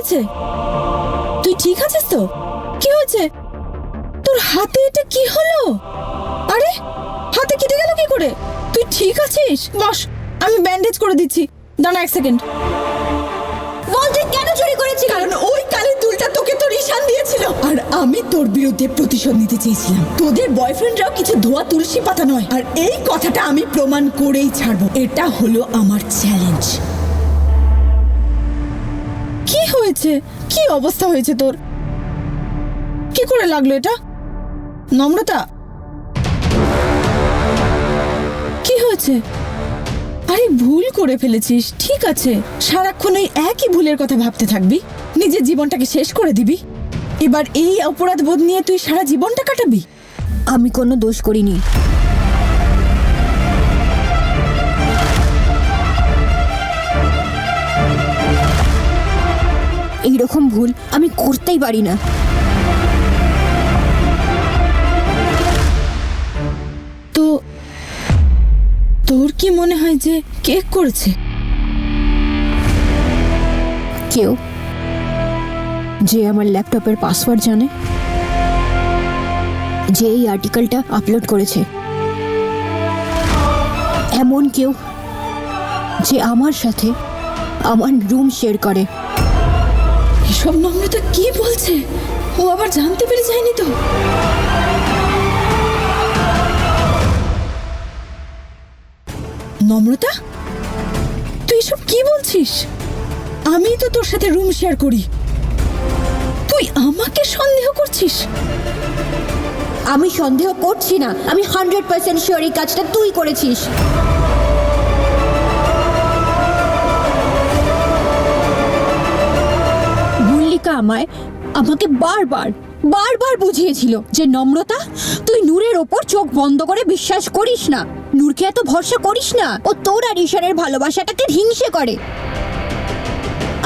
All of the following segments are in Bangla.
হয়েছে? তুই ঠিক আছিস তো? কি হয়েছে তোর হাতে? এটা কি হলো? আরে হাতে কেটে গেল কি করে? তুই ঠিক আছিস? বস, আমি ব্যান্ডেজ করে দিচ্ছি। দাঁড়া 1 সেকেন্ড। বল তুই কেন চুরি করেছিস? কারণ ওই কালের দুলটা তোকে তোর ঈশান দিয়েছিল, আর আমি তোর বিরুদ্ধে প্রতিশোধ নিতে চেয়েছিলাম। তোদের বয়ফ্রেন্ডরাও কিছু ধোয়া তুলসী পাতা নয়, আর এই কথাটা আমি প্রমাণ করেই ছাড়বো। এটা হলো আমার চ্যালেঞ্জ। কি হয়েছে? কি অবস্থা হয়েছে তোর? কি করে লাগলো এটা? নম্রতা, কি হয়েছে? আরে ভুল করে ফেলেছিস, ঠিক আছে। সারাক্ষণ ওই একই ভুলের কথা ভাবতে থাকবি? নিজের জীবনটাকে শেষ করে দিবি? এবার এই অপরাধ বোধ নিয়ে তুই সারা জীবনটা কাটাবি? আমি কোনো দোষ করিনি। এইরকম ভুল আমি করতেই পারি না। তো তোর কি মনে হয় যে কে করেছে? কেউ যে আমার ল্যাপটপের পাসওয়ার্ড জানে, যে এই আর্টিকেলটা আপলোড করেছে, এমন কেউ যে আমার সাথে আমার রুম শেয়ার করে। এসব নম্রতা কি বলছে? ও আবার জানতে পেরে যায়নি তো? নম্রতা, তুই এসব কি বলছিস? আমি তো তোর সাথে রুম শেয়ার করি, তুই আমাকে সন্দেহ করছিস? আমি সন্দেহ করছি না, আমি 100% শিওর এই কাজটা তুই করেছিস। মল্লিকা আমাকে বারবার বুঝিয়েছিল যে নম্রতা, তুই নূরের ওপর চোখ বন্ধ করে বিশ্বাস করিস না, নূরকে এত ভরসা করিস না, ও তোর আর ঈশানের ভালোবাসাটাকে হিংসে করে।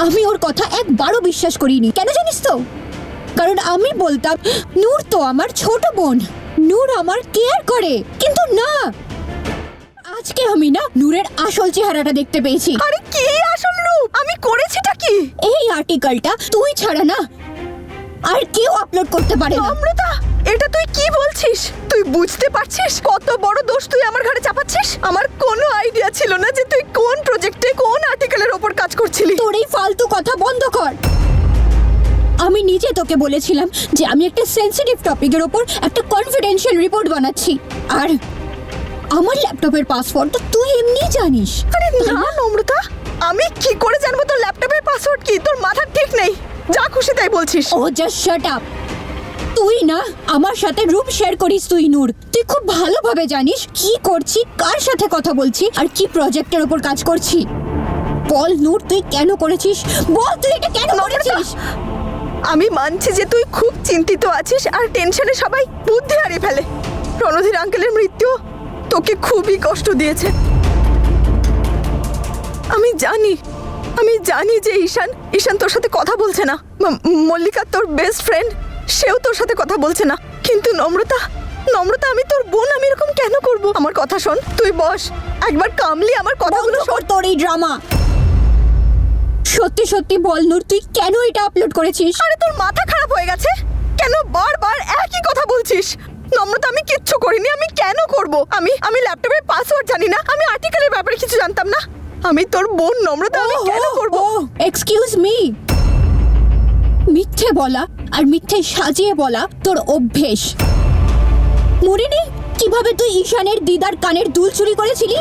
আমি ওর কথা একবারও বিশ্বাস করিনি। কেন জানিস তো? কারণ আমি বলতাম নূর তো আমার ছোট বোন, নূর আমার কেয়ার করে। কিন্তু না, আজকে আমি না নূরের আসল চেহারাটা দেখতে পেয়েছি। আরে কি আসল রূপ? আমি করেছিটা কি? এই আর্টিকেলটা তুই ছাড়া না আর কেউ আপলোড করতে পারে না। অমৃতা, এটা তুই কি বলছিস? তুই বুঝতে পারছিস কত বড় দোষ তুই আমার ঘাড়ে চাপাচ্ছিস? আমার কোনো আইডিয়া ছিল না যে তুই কোন প্রজেক্টে কোন আর্টিকেলের ওপর কাজ করছিলি। তোর এই ফালতু কথা বন্ধ কর। আমি নিজে তোকে বলেছিলাম যে আমি একটা সেনসিটিভ টপিকের ওপর একটা কনফিডেন্সিয়াল রিপোর্ট বানাচ্ছি, আর আমার ল্যাপটপের পাসওয়ার্ড তো তুই এমনি জানিস। আরে না অমৃতা, আমি কি করে জানবো তোর ল্যাপটপের পাসওয়ার্ড কি? তোর মাথা ঠিক নেই, যা খুশি তাই বলছিস। ও জাস্ট শাট আপ। তুই না আমার সাথে রুম শেয়ার করিস তুই নূর। তুই খুব ভালোভাবে জানিস কি করছি, কার সাথে কথা বলছি, আর কি প্রজেক্টের ওপর কাজ করছি। বল নূর, তুই কেন করেছিস? বল তুই এটা কেন করেছিস? আমি মানছি যে তুই খুব চিন্তিত আছিস আর টেনশনে সবাই বুদ্ধি হারিয়ে ফেলে। রণধীর আঙ্কেলের মৃত্যু তোকে খুবই কষ্ট দিয়েছে। আমি জানি যে ঈশান তোর সাথে কথা বলছে না। মল্লিকা তোর বেস্ট ফ্রেন্ড, সেও তোর সাথে কথা বলছে না। কিন্তু নম্রতা, আমি তোর বোন, আমি এরকম কেন করব? আমার কথা শোন, তুই বস, একবার কামলি আমার কথাগুলো শোন। তোর এই ড্রামা সত্যি সত্যি বল নূর, তুই কেন এটা আপলোড করেছিস? আরে তোর মাথা খারাপ হয়ে গেছে? কেন বারবার একই কথা বলছিস? নম্রতা, আমি কিচ্ছু করিনি। আমি কেন করব? আমি ল্যাপটপের পাসওয়ার্ড জানি না, আমি আর্টিকেলের ব্যাপারে কিছু জানতাম না। আমি তোর বোন নম্রতা, আমি কেন করব? এক্সকিউজ মি, মিথ্যে বলা আর মিথ্যে সাজিয়ে বলা তোর অভ্যেস। মনে নেই কিভাবে তুই ঈশানের দিদার কানের দুল চুরি করেছিলি?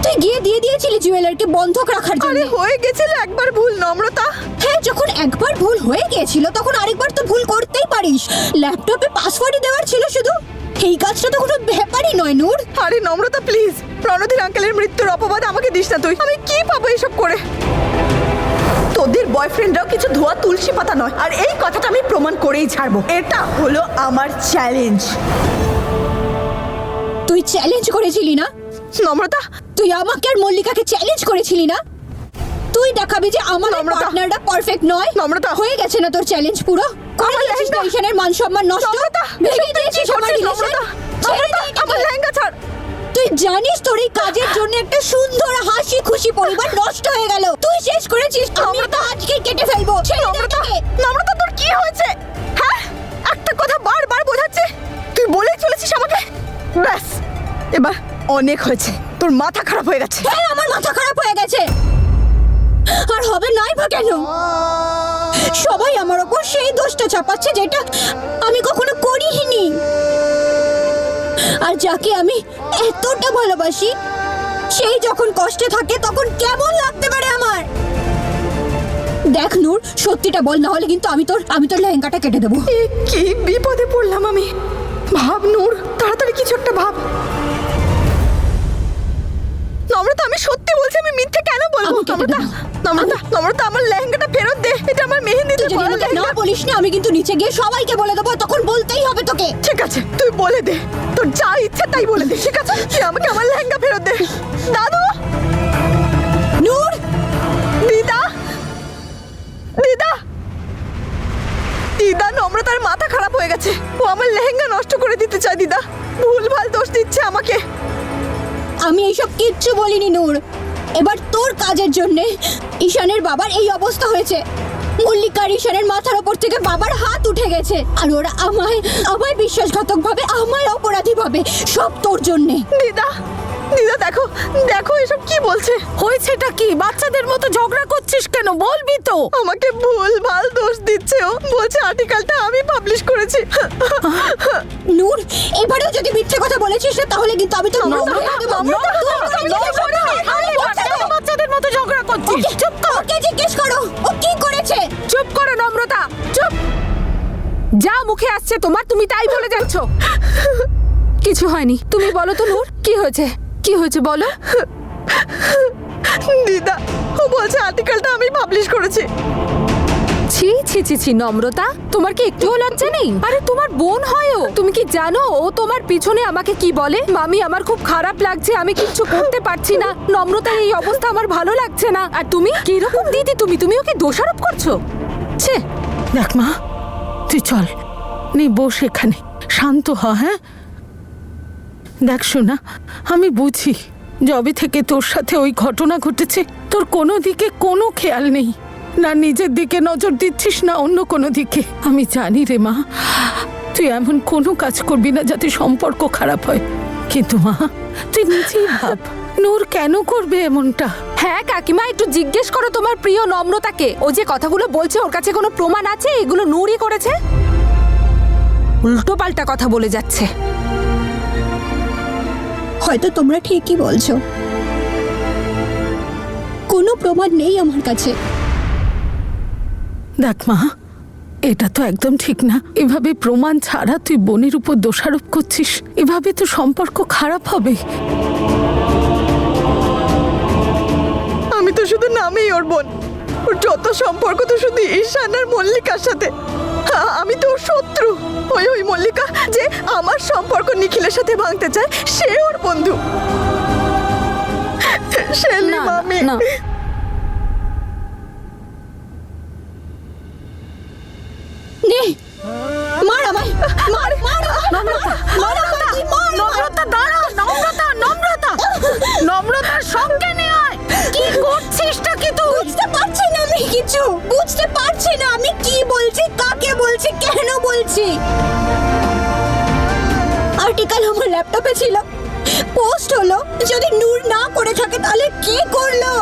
তুই গিয়ে দিয়ে দিয়েছিলি জুয়েলারকে বন্ধক রাখার জন্য। আরে হয়ে গেছিল একবার ভুল নম্রতা। হ্যাঁ, যখন একবার ভুল হয়ে গিয়েছিল তখন আরেকবার তো ভুল করতেই পারিস। ল্যাপটপে পাসওয়ার্ড দেওয়ার ছিল শুধু, এই কাজটা তো কোনো ব্যাপারই নয় নূর। আরে নম্রতা প্লিজ, রণধীর আঙ্কেলের মৃত্যুর অপবাদ আমাকে দিস না তুই। আমি কি পাবো এসব করে? তোদের বয়ফ্রেন্ডরাও কিছু ধোয়া তুলসী পাতা নয়, আর এই কথাটা আমি প্রমাণ করেই ছাড়বো। এটা হলো আমার চ্যালেঞ্জ। তুই চ্যালেঞ্জ করেছিলি না নম্রতা? তুই আমাকে আর মল্লিকাকে চ্যালেঞ্জ করেছিলি না? তুই দেখাবি যে আমার নম্রতা, পার্টনারটা পারফেক্ট নয়। নম্রতা, হয়ে গেছে না তোর চ্যালেঞ্জ পুরো? আমার লেহেঙ্গা, ঈশানের মান সম্মান নষ্ট, নম্রতা, ভেঙে দিয়েছিস আমার রিলেশন। নম্রতা, আমার লেহেঙ্গা ছাড়। তুই জানিস তোর এই কাজের জন্য একটা সুন্দর হাসি খুশি পরিবার নষ্ট হয়ে গেল। তুই শেষ করেছিস, আমি তো আজকে কেটে ফেলবো। নম্রতা, নম্রতা তোর কি হয়েছে? হ্যাঁ, একটা কথা বারবার বোঝাচ্ছে, তুই বলেই চলেছিস আমাকে। ব্যাস, এবার অনেক হয়েছে, তোর মাথা খারাপ হয়ে গেছে। হ্যাঁ, আমার মাথা খারাপ হয়ে গেছে। আর হবে নাই বা কেন? সবাই আমার ওপর সেই দোষটা চাপাচ্ছে যেটা আমি কখনো করিনি। আর যাকে আমি এতটা ভালোবাসি সেই যখন কষ্টে থাকে তখন কেমন লাগতে পারে আমার। দেখ নূর, সত্যিটা বল, না হলে কিন্তু আমি তোর লেহেঙ্গাটা কেটে দেবো। এ কি বিপদে পড়লাম আমি। ভাব নূর, তাড়াতাড়ি কিছু একটা ভাব। নম্রতা, আমি সত্যি বলছি, আমি মিথ্যে কেন বলবো? আমি কেটে নম্রতা, দেবো। নম্রতা, নম্রতা, আমার লেহেঙ্গাটা ফেরত দে। এটা আমার মেহেন্দিতে তুই যদি পরা আমাকে না লেহেঙ্গা। বলিস না, আমি কিন্তু নিচে গিয়ে সবাইকে বলে দেবো। তখন বলতেই হবে তোকে। ঠিক আছে, তুই বলে দে, তোর যা ইচ্ছে তাই বলে দে। ঠিক আছে, তুই আমাকে আমার লেহেঙ্গা ফেরত দে। দাদু, নূর, দিদা, দিদা, দিদা, নম্রতার মাথা খারাপ হয়ে গেছে। ও আমার লেহেঙ্গা নষ্ট করে দিতে চায়। দিদা ভুলভাল দোষ দিচ্ছে আমাকে। আমি এইসব কিচ্ছু বলিনি নূর। এবার তোর কাজের জন্যে ঈশানের বাবার এই অবস্থা হয়েছে। মল্লিকার ঈশানের মাথার ওপর থেকে বাবার হাত উঠে গেছে। আর ওরা আমায় বিশ্বাসঘাতক ভাবে, আমায় অপরাধী ভাবে। সব তোর জন্যে। দিদা, দিদা, দেখো দেখো এসব কি বলছে। হয়েছেটা কি? বাচ্চাদের মতো ঝগড়া করছিস কেন? বলবি তো। আমাকে ভুলভাল দোষ দিচ্ছে। ও বলছে আর্টিকেলটা আমি পাবলিশ করেছি। নূর, এবারেও যদি মিথ্যে কথা বলেছিস না তাহলে কিন্তু আমি তোর মুখ ভেঙে দেবো। বাচ্চাদের মতো ঝগড়া করছিস। চুপ কর। ওকে জিজ্ঞেস করো ও কি করেছে। চুপ করো নম্রতা, চুপ। যা মুখে আসছে তোমার, তুমি তাই বলে যাচ্ছ। কিছু হয়নি, তুমি বলো তো নূর, কি হয়েছে? কি হয়েছে বলো। দিদা, ও বলছে আর্টিকেলটা আমি পাবলিশ করেছি। ছি ছি ছি ছি নম্রতা, তোমার কি একটুও লজ্জা নেই? আরে তোমার বোন হয় ও। তুমি কি জানো ও তোমার পিছনে আমাকে কি বলে? মামি, আমার খুব খারাপ লাগছে, আমি কিচ্ছু করতে পারছি না। নম্রতার এই অবস্থা আমার ভালো লাগছে না। আর তুমি কিরকম দিদি, তুমি ওকে দোষারোপ করছো। ছে। দেখ মা, তুই চল, নি বস এখানে, শান্ত হ। হ্যাঁ দেখ শোনা, আমি বুঝি যবে থেকে তোর সাথে ওই ঘটনা ঘটেছে তোর কোনো দিকে কোনো খেয়াল নেই, না নিজের দিকে নজর দিচ্ছিস না অন্য কোনো দিকে। আমি জানি রে মা, তুই এমন কোনো কাজ করবি না যাতে সম্পর্ক খারাপ হয়। কিন্তু মা, তুই নিজেই ভাব, নূর কেন করবে এমনটা? হ্যাঁ কাকিমা, একটু জিজ্ঞেস করো তোমার প্রিয় নম্রতাকে। ও যে কথাগুলো বলছে ওর কাছে কোনো প্রমাণ আছে এগুলো নূরই করেছে? উল্টো পাল্টা কথা বলে যাচ্ছে। হয়তো তোমরা ঠিকই বলছো, কোনো প্রমাণ নেই আমার কাছে। দেখ মা, এটা তো একদম ঠিক না। এভাবে প্রমাণ ছাড়া তুই বোনের উপর দোষারোপ করছিস, এভাবে তো সম্পর্ক খারাপ হবে। আমি তো শুধু নামেই ওর বোন, ওর যত সম্পর্ক তো শুধু ঈশান আর মল্লিকার সাথে। আমি তো ওর শত্রু। ওই মল্লিকা যে আমার সম্পর্ক নিখিলের সাথে ভাঙতে চায়, সে ওর বন্ধু। শেলি না, মামি, না। নে, মার আমায়, মার মার নম্রতা, নম্রতা, তুই মার নম্রতা দাঁড়া, নম্রতা নম্রতার সঙ্গে নিয়ে আয়। কি করছিসটা কি তুই? বুঝতে পারছি না আমি কিছু, বুঝতে পারছি না আমি কি বলছি, কাকে বলছি, কেন বলছি। আর্টিকেল আমার ল্যাপটপে ছিল, পোস্ট হলো। যদি নূর না করে থাকে তাহলে কে করলো?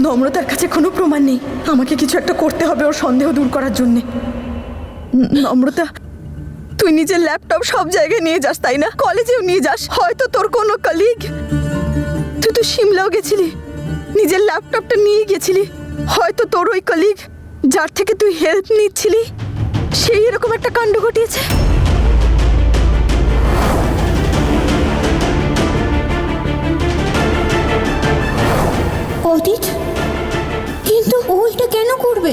নম্রতার কাছে কোনো প্রমাণ নেই। আমাকে কিছু একটা করতে হবে ওর সন্দেহ দূর করার জন্য। নম্রতা, তুই নিজের ল্যাপটপ সব জায়গায় নিয়ে যাস, তাই না? কলেজেও নিয়ে যাস। হয়তো তোর কোনো কলিগ, তুই তো সিমলাও গেছিলি, নিজের ল্যাপটপটা নিয়ে গেছিলি। হয়তো তোর ওই কলিগ যার থেকে তুই হেল্প নিচ্ছিলি, সেই এরকম একটা কাণ্ড ঘটিয়েছে। অদিত, কিন্তু ও এটা কেন করবে?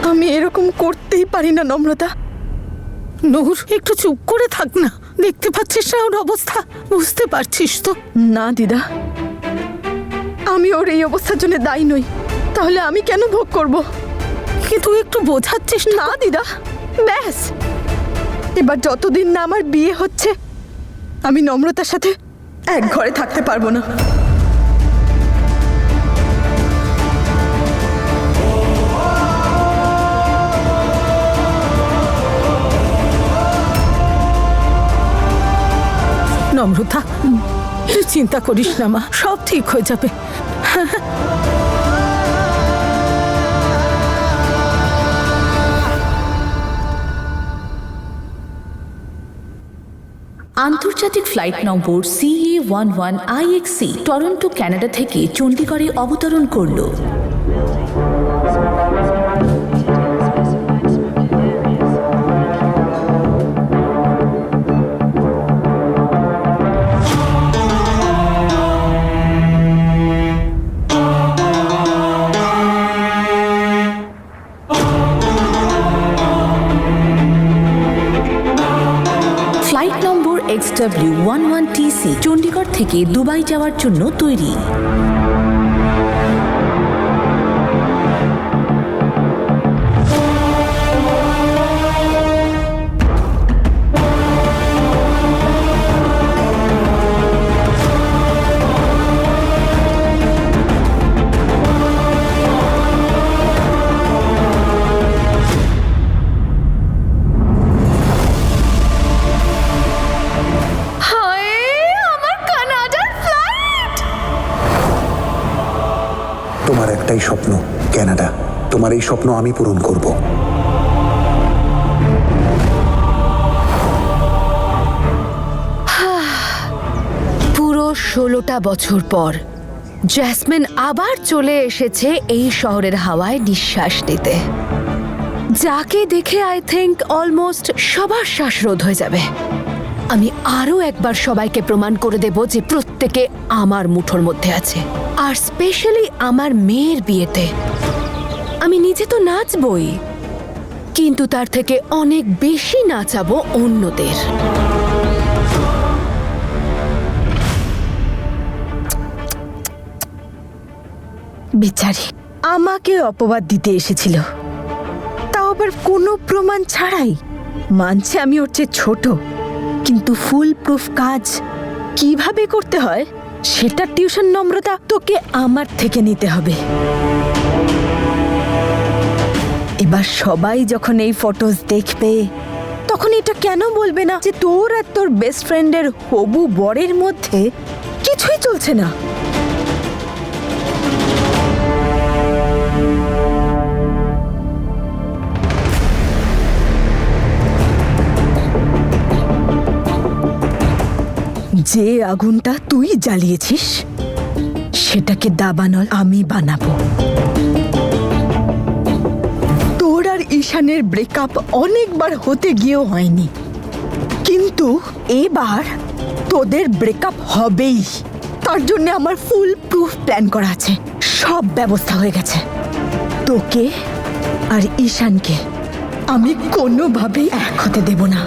আমি এরকম করতেই পারি না নম্রতা। নূর, একটু চুপ করে থাক না। দেখতে পাচ্ছিস না ওর অবস্থা? বুঝতে পারছিস তো? না দিদা, আমি ওর এই অবস্থার জন্য দায়ী নই। তাহলে আমি কেন ভোগ করব? কি তুই একটু বোঝার চেষ্টা না দিদা, ব্যাস এবার যতদিন না আমার বিয়ে হচ্ছে আমি নম্রতার সাথে এক ঘরে থাকতে পারবো না। নম্রতা, তুই চিন্তা করিস না মা, সব ঠিক হয়ে যাবে। আন্তর্জাতিক ফ্লাইট নম্বর CA11IXC টরন্টো কানাডা থেকে চণ্ডীগড়ে অবতরণ করল। ফ্লাইট নম্বর XW11TC চণ্ডীগড় থেকে দুবাই যাওয়ার জন্য তৈরি। তোমার একটাই স্বপ্ন কানাডা, তোমার এই স্বপ্ন আমি পূরণ করব। পুরো 16টা বছর পর জ্যাসমিন আবার চলে এসেছে এই শহরের হাওয়ায় নিঃশ্বাস নিতে, যাকে দেখে আই থিঙ্ক অলমোস্ট সবার শ্বাসরোধ হয়ে যাবে। আমি আরো একবার সবাইকে প্রমাণ করে দেব যে প্রত্যেকে আমার মুঠোর মধ্যে আছে, আর স্পেশালি আমার মেয়ের বিয়েতে আমি নিজে তো নাচবই, কিন্তু তার থেকে অনেক বেশি নাচাবো অন্যদের। বেচারি আমাকে অপবাদ দিতে এসেছিল, তাও আবার কোনো প্রমাণ ছাড়াই। মানছে আমি ওর চেয়ে ছোট, কিন্তু ফুল প্রুফ কাজ কিভাবে করতে হয় সেটা টিউশন নম্রতা তোকে আমার থেকে নিতে হবে। এবার সবাই যখন এই ফটোজ দেখবে তখন এটা কেন বলবে না যে তোর আর তোর বেস্ট ফ্রেন্ডের হবু বরের মধ্যে কিছুই চলছে না। যে আগুনটা তুই জ্বালিয়েছিস সেটাকে দাবানল আমি বানাবো। তোর আর ঈশানের ব্রেকআপ অনেকবার হতে গিয়েও হয়নি, কিন্তু এবার তোদের ব্রেকআপ হবেই। তার জন্য আমার ফুল প্রুফ প্ল্যান করা আছে, সব ব্যবস্থা হয়ে গেছে। তোকে আর ঈশানকে আমি কোনোভাবেই এক হতে দেব না।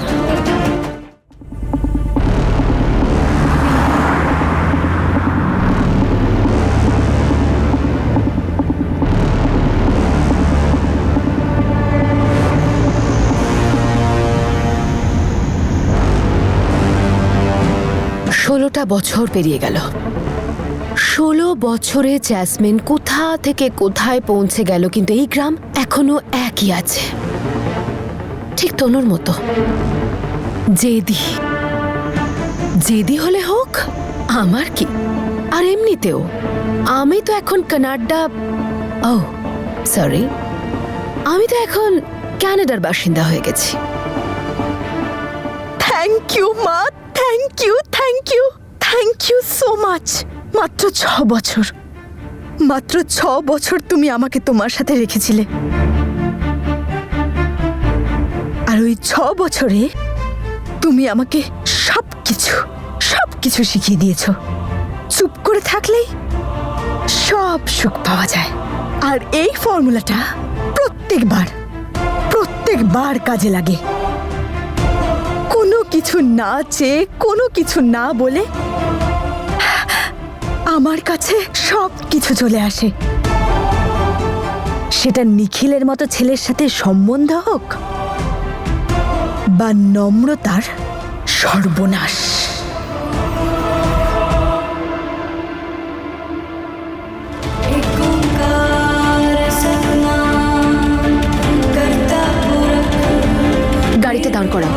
ষোলোটা বছর পেরিয়ে গেল। 16 বছরে জ্যাসমিন কোথা থেকে কোথায় পৌঁছে গেল, কিন্তু এই গ্রাম এখনো একই আছে, ঠিক তনুর মতো জেদি। জেদি হলে হোক, আমার কি। আর এমনিতেও আমি তো এখন কানাডা, ও সরি, আমি তো এখন কানাডার বাসিন্দা হয়ে গেছি। থ্যাংক ইউ মা, thank you, thank you, thank you so much. মাত্র 6 বছর, মাত্র 6 বছর তুমি আমাকে তোমার সাথে রেখেছিলে, আর ওই 6 বছরে তুমি আমাকে সবকিছু সবকিছু শিখিয়ে দিয়েছো। চুপ করে থাকলেই সব সুখ পাওয়া যায়, আর এই ফর্মুলাটা প্রত্যেকবার কাজে লাগে। কোনো কিছু না চেয়ে, কোনো কিছু না বলে আমার কাছে সব কিছু চলে আসে। সেটা নিখিলের মতো ছেলের সাথে সম্বন্ধ হোক বা নম্রতার সর্বনাশ। গাড়িটা দাঁড় করাও।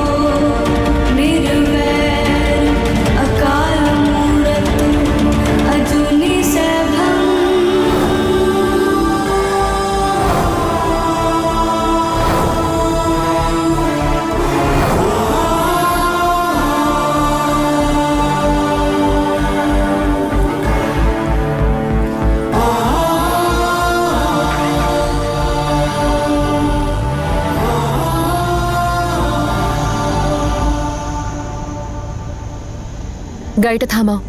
গাড়িটা থামাও।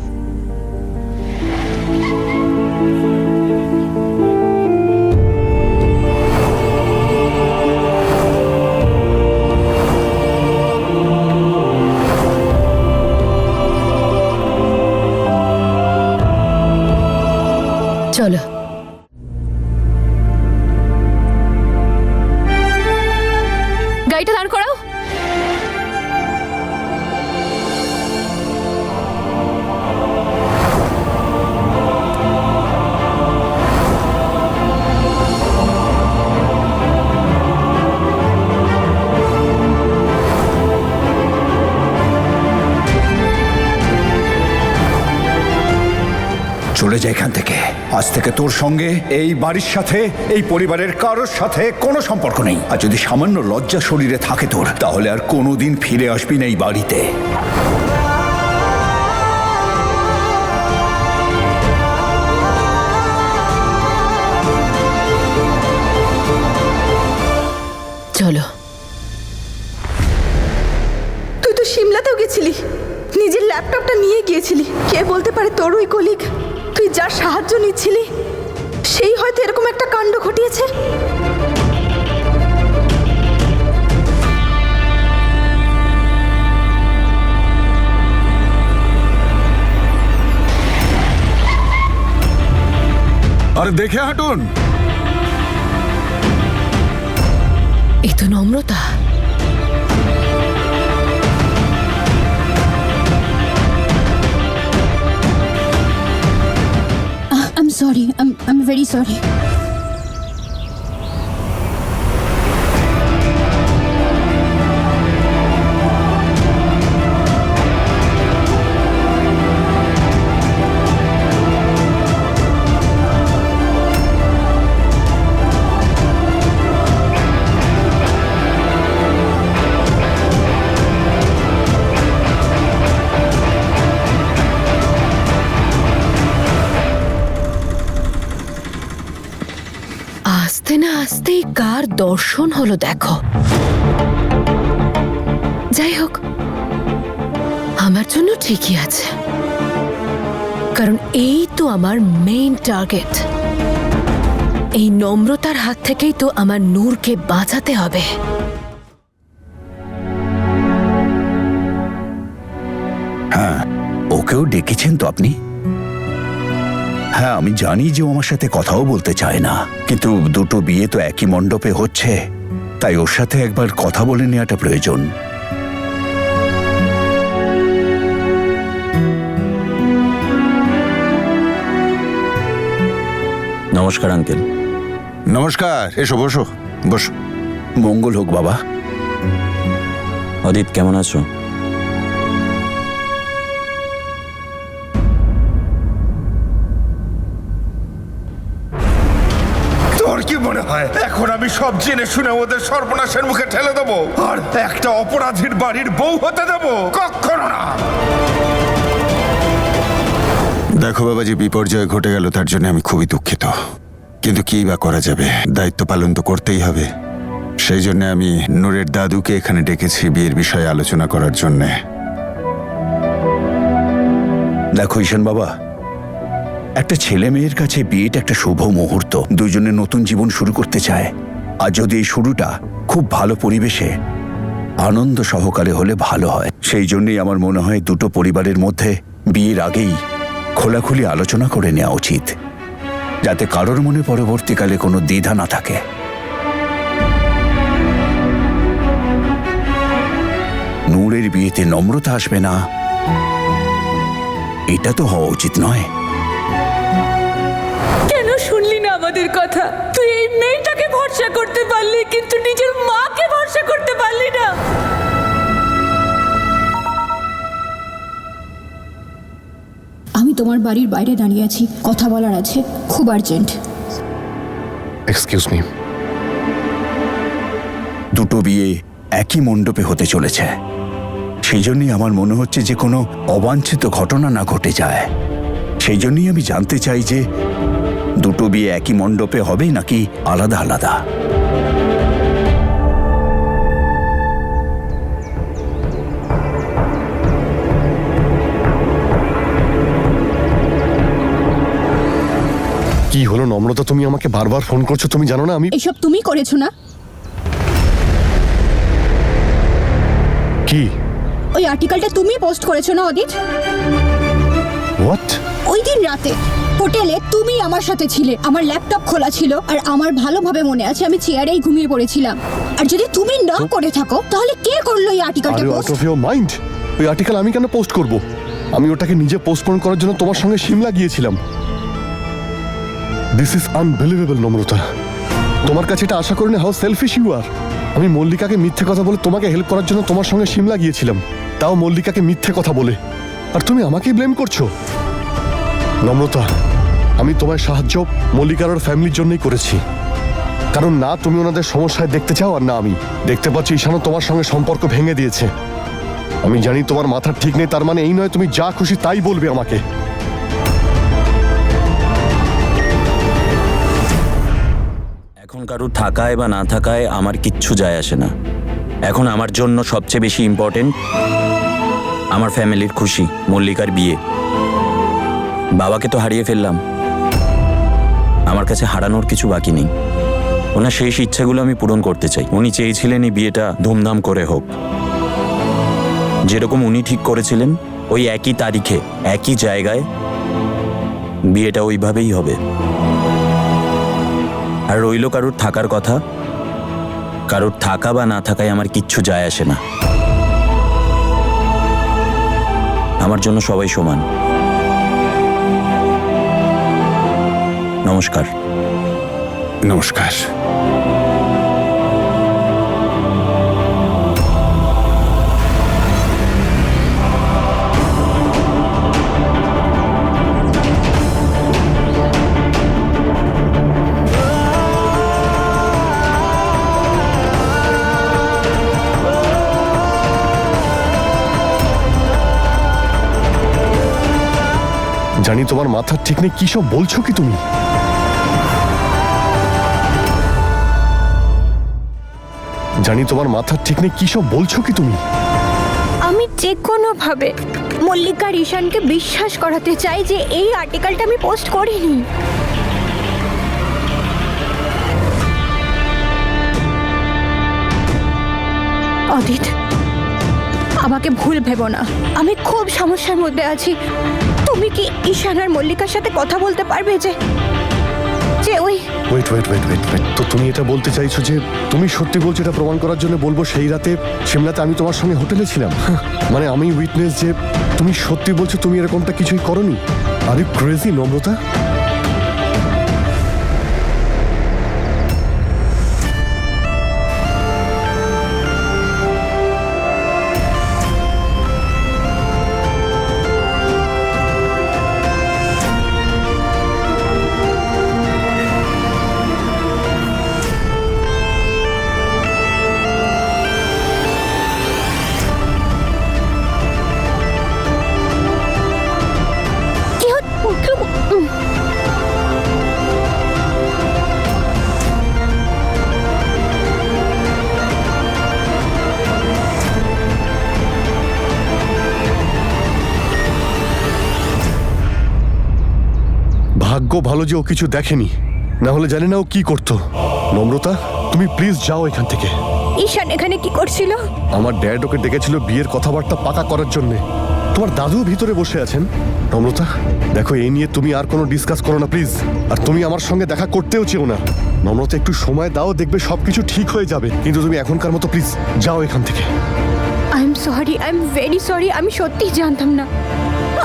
চলো। গাড়িটা দাঁড় করাও। চলে যায় এখান থেকে। আজ থেকে তোর সঙ্গে এই বাড়ির সাথে, এই পরিবারের কারোর সাথে কোনো সম্পর্ক নেই। আর যদি সামান্য লজ্জা শরীরে থাকে তোর, তাহলে আর কোনোদিন ফিরে আসবি না এই বাড়িতে। চলো। তুই তো সিমলাতেও গেছিলি, নিজের ল্যাপটপটা নিয়ে গিয়েছিলি। কে বলতে পারে তোর ওই কলিগ, তুই যার সাহায্য নিচ্ছিলি, সেই হয়তো এরকম একটা কাণ্ড ঘটিয়েছে। আরে দেখে হাঁটুন। এই তো নম্রতা। I'm sorry. I'm very sorry. আস্তে না আস্তেই কার দর্শন হলো দেখো। যাই হোক, আমার জন্য ঠিকই আছে, কারণ এই তো আমার মেইন টার্গেট। এই নম্রতার হাত থেকেই তো আমার নূরকে বাঁচাতে হবে। হ্যাঁ, ওকেও ডেকেছেন তো আপনি? হ্যাঁ, আমি জানি যে ও আমার সাথে কথাও বলতে চায় না, কিন্তু দুটো বিয়ে তো একই মণ্ডপে হচ্ছে, তাই ওর সাথে একবার কথা বলে নেওয়াটা প্রয়োজন। নমস্কার আঙ্কেল। নমস্কার, এসো বসো বসো। মঙ্গল হোক বাবা। অদিত, কেমন আছো? তোর কি মনে হয় এখন আমি সব জেনে শুনে ওদের সর্বনাশের মুখে ঠেলে দেবো আর একটা অপরাধীর বাড়ির বউ হতে দেবো? কখনো না। দেখো বাবা, যে বিপর্যয় ঘটে গেল তার জন্য আমি খুবই দুঃখিত, কিন্তু কি বা করা যাবে, দায়িত্ব পালন তো করতেই হবে। সেই জন্য আমি নূরের দাদুকে এখানে ডেকেছি বিয়ের বিষয়ে আলোচনা করার জন্যে। দেখো ঈশান বাবা, একটা ছেলে মেয়ের কাছে বিয়েটা একটা শুভ মুহূর্ত, দুজনে নতুন জীবন শুরু করতে চায়। আর যদি এই শুরুটা খুব ভালো পরিবেশে আনন্দ সহকারে হলে ভালো হয়। সেই জন্যই আমার মনে হয় দুটো পরিবারের মধ্যে বিয়ের আগেই খোলাখুলি আলোচনা করে নেওয়া উচিত। যাতে কারোর মনে পরবর্তীকালে কোনো দ্বিধা না থাকে। নূরের বিয়েতে নম্রতা আসবে না, এটা তো হওয়া উচিত নয়। কেন শুনলি না আমাদের কথা? তুই এই মেয়েটাকে ভরসা করতে পারলি, কিন্তু নিজের মাকে ভরসা করতে পারলি না। আমি তোমার বাড়ির বাইরে দাঁড়িয়ে আছি, কথা বলার আছে, খুব আর্জেন্ট। Excuse me. দুটো বিয়ে একই মণ্ডপে হতে চলেছে, সেই জন্যই আমার মনে হচ্ছে যে কোনো অবাঞ্ছিত ঘটনা না ঘটে যায়। সেই জন্যই আমি জানতে চাই যে দুটো বিয়ে একই মণ্ডপে হবে নাকি আলাদা আলাদা। কি হলো নম্রতা, তুমি আমাকে বারবার ফোন করছো, তুমি জানো না আমি এসব তুমি করেছো না? কি? ওই আর্টিকেলটা তুমি পোস্ট করেছো না অদিত? হোয়াট? ওই দিন রাতে হোটেলে তুমি আমার সাথে ছিলে, আমার ল্যাপটপ খোলা ছিল, আর আমার ভালোভাবে মনে আছে আমি চেয়ারেই ঘুমিয়ে পড়েছিলাম। আর যদি তুমি না করে থাকো তাহলে কে করলো এই আর্টিকেলটা আরে out post? Of your mind, ওই আর্টিকেল আমি কেন পোস্ট করব? আমি ওটাকে নিজে পোস্টপোন করার জন্য তোমার সঙ্গে সিমলা গিয়েছিলাম। দিস ইজ আনবিলিভেবল নম্রতা, তোমার কাছে এটা আশা করিনি হাউ সেলফিশ ইউ আর। আমি মল্লিকাকে মিথ্যে কথা বলে তোমাকে হেল্প করার জন্য তোমার সঙ্গে সিমলা গিয়েছিলাম, তাও মল্লিকাকে মিথ্যে কথা বলে, আর তুমি আমাকেই ব্লেম করছো। নম্রতা, আমি তোমার সাহায্য মল্লিকার ওর ফ্যামিলির জন্যই করেছি, কারণ না তুমি ওনাদের সমস্যায় দেখতে চাও, আর না আমি দেখতে পাচ্ছি ঈশানও তোমার সঙ্গে সম্পর্ক ভেঙে দিয়েছে। আমি জানি তোমার মাথার ঠিক নেই, তার মানে এই নয় তুমি যা খুশি তাই বলবে আমাকে। এখন কারুর থাকায় বা না থাকায় আমার কিচ্ছু যায় আসে না। এখন আমার জন্য সবচেয়ে বেশি ইম্পর্টেন্ট আমার ফ্যামিলির খুশি, মল্লিকার বিয়ে। বাবাকে তো হারিয়ে ফেললাম, আমার কাছে হারানোর কিছু বাকি নেই। ওনার শেষ ইচ্ছেগুলো আমি পূরণ করতে চাই। উনি চেয়েছিলেন এই বিয়েটা ধুমধাম করে হোক, যেরকম উনি ঠিক করেছিলেন ওই একই তারিখে একই জায়গায় বিয়েটা ওইভাবেই হবে। আর রইল কারুর থাকার কথা, কারুর থাকা বা না থাকায় আমার কিচ্ছু যায় আসে না। আমার জন্য সবাই সমান। নমস্কার। নমস্কার। জানি তোমার মাথার ঠিক নেই, কি সব বলছো কি তুমি? জানি তোমার মাথার ঠিক নেই, কি সব বলছো কি তুমি? আমি যে কোনোভাবে মল্লিকার ঈশানকে বিশ্বাস করাতে চাই যে এই আর্টিকেলটা আমি পোস্ট করিনি। অদিত, আমাকে ভুল ভেবো না, আমি খুব সমস্যার মধ্যে আছি। তুমি কি ঈশান আর মল্লিকার সাথে কথা বলতে পারবে যে ওই wait wait wait wait wait, তো তুমি এটা বলতে চাইছো যে তুমি সত্যি বলছো? এটা প্রমাণ করার জন্য বলবো সেই রাতে সিমলাতে আমি তোমার সঙ্গে হোটেলে ছিলাম, মানে আমি উইটনেস যে তুমি সত্যি বলছো তুমি এরকমটা কিছুই করনি। আরে ক্রেজি নম্রতা। ভাগ্য ভালো যে ও কিছু দেখেনি, না হলে জানি না ও কি করতো। নম্রতা, তুমি প্লিজ যাও এখান থেকে। ঈশান এখানে কি করছিল? আমার ড্যাড ওকে ডেকেছিল বিয়ের কথাবার্তা পাকা করার জন্য, তোমার দাদু ভিতরে বসে আছেন। নম্রতা দেখো, এই নিয়ে তুমি আর কোনো ডিসকাস করো না প্লিজ। আর তুমি আমার সঙ্গে দেখা করতেও চেও না। নম্রতা একটু সময় দাও, দেখবে সবকিছু ঠিক হয়ে যাবে। কিন্তু তুমি এখনকার মতো প্লিজ যাও এখান থেকে। I am sorry, I am very sorry. আমি সত্যিই জানতাম না,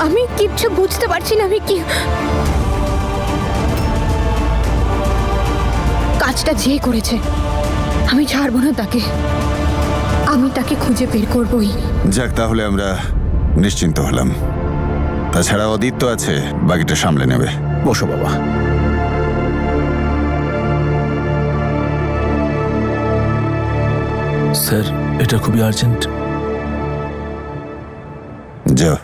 আমি কিচ্ছু বুঝতে পারছি না। আমি কি কাজটা যে করেছে, আমি ছাড়বো না তাকে। আমি তাকে খুঁজে বের করবই। যাক, তাহলে আমরা নিশ্চিন্ত হলাম। তাছাড়া অদিত তো আছে, বাকিটা সামলে নেবে। বসো বাবা। স্যার, এটা খুবই আর্জেন্ট। যাও।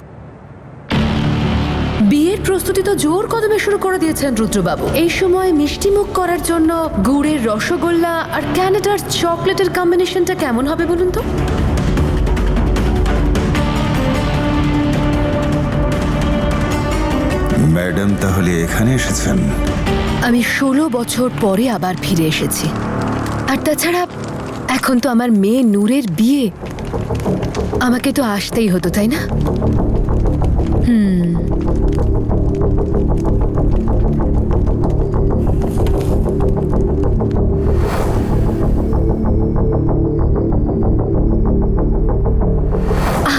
বিয়ের প্রস্তুতি তো জোর কদমে শুরু করে দিয়েছেন রুদ্রবাবু। এই সময় মিষ্টি মুখ করার জন্য গুড়ের রসগোল্লা আর ক্যানাডার চকলেটের কম্বিনেশনটা কেমন হবে বলুন তো? ম্যাডাম তাহলে এখানে এসেছেন? আমি 16 বছর পরে আবার ফিরে এসেছি। আর তাছাড়া এখন তো আমার মেয়ে নূরের বিয়ে, আমাকে তো আসতেই হতো, তাই না?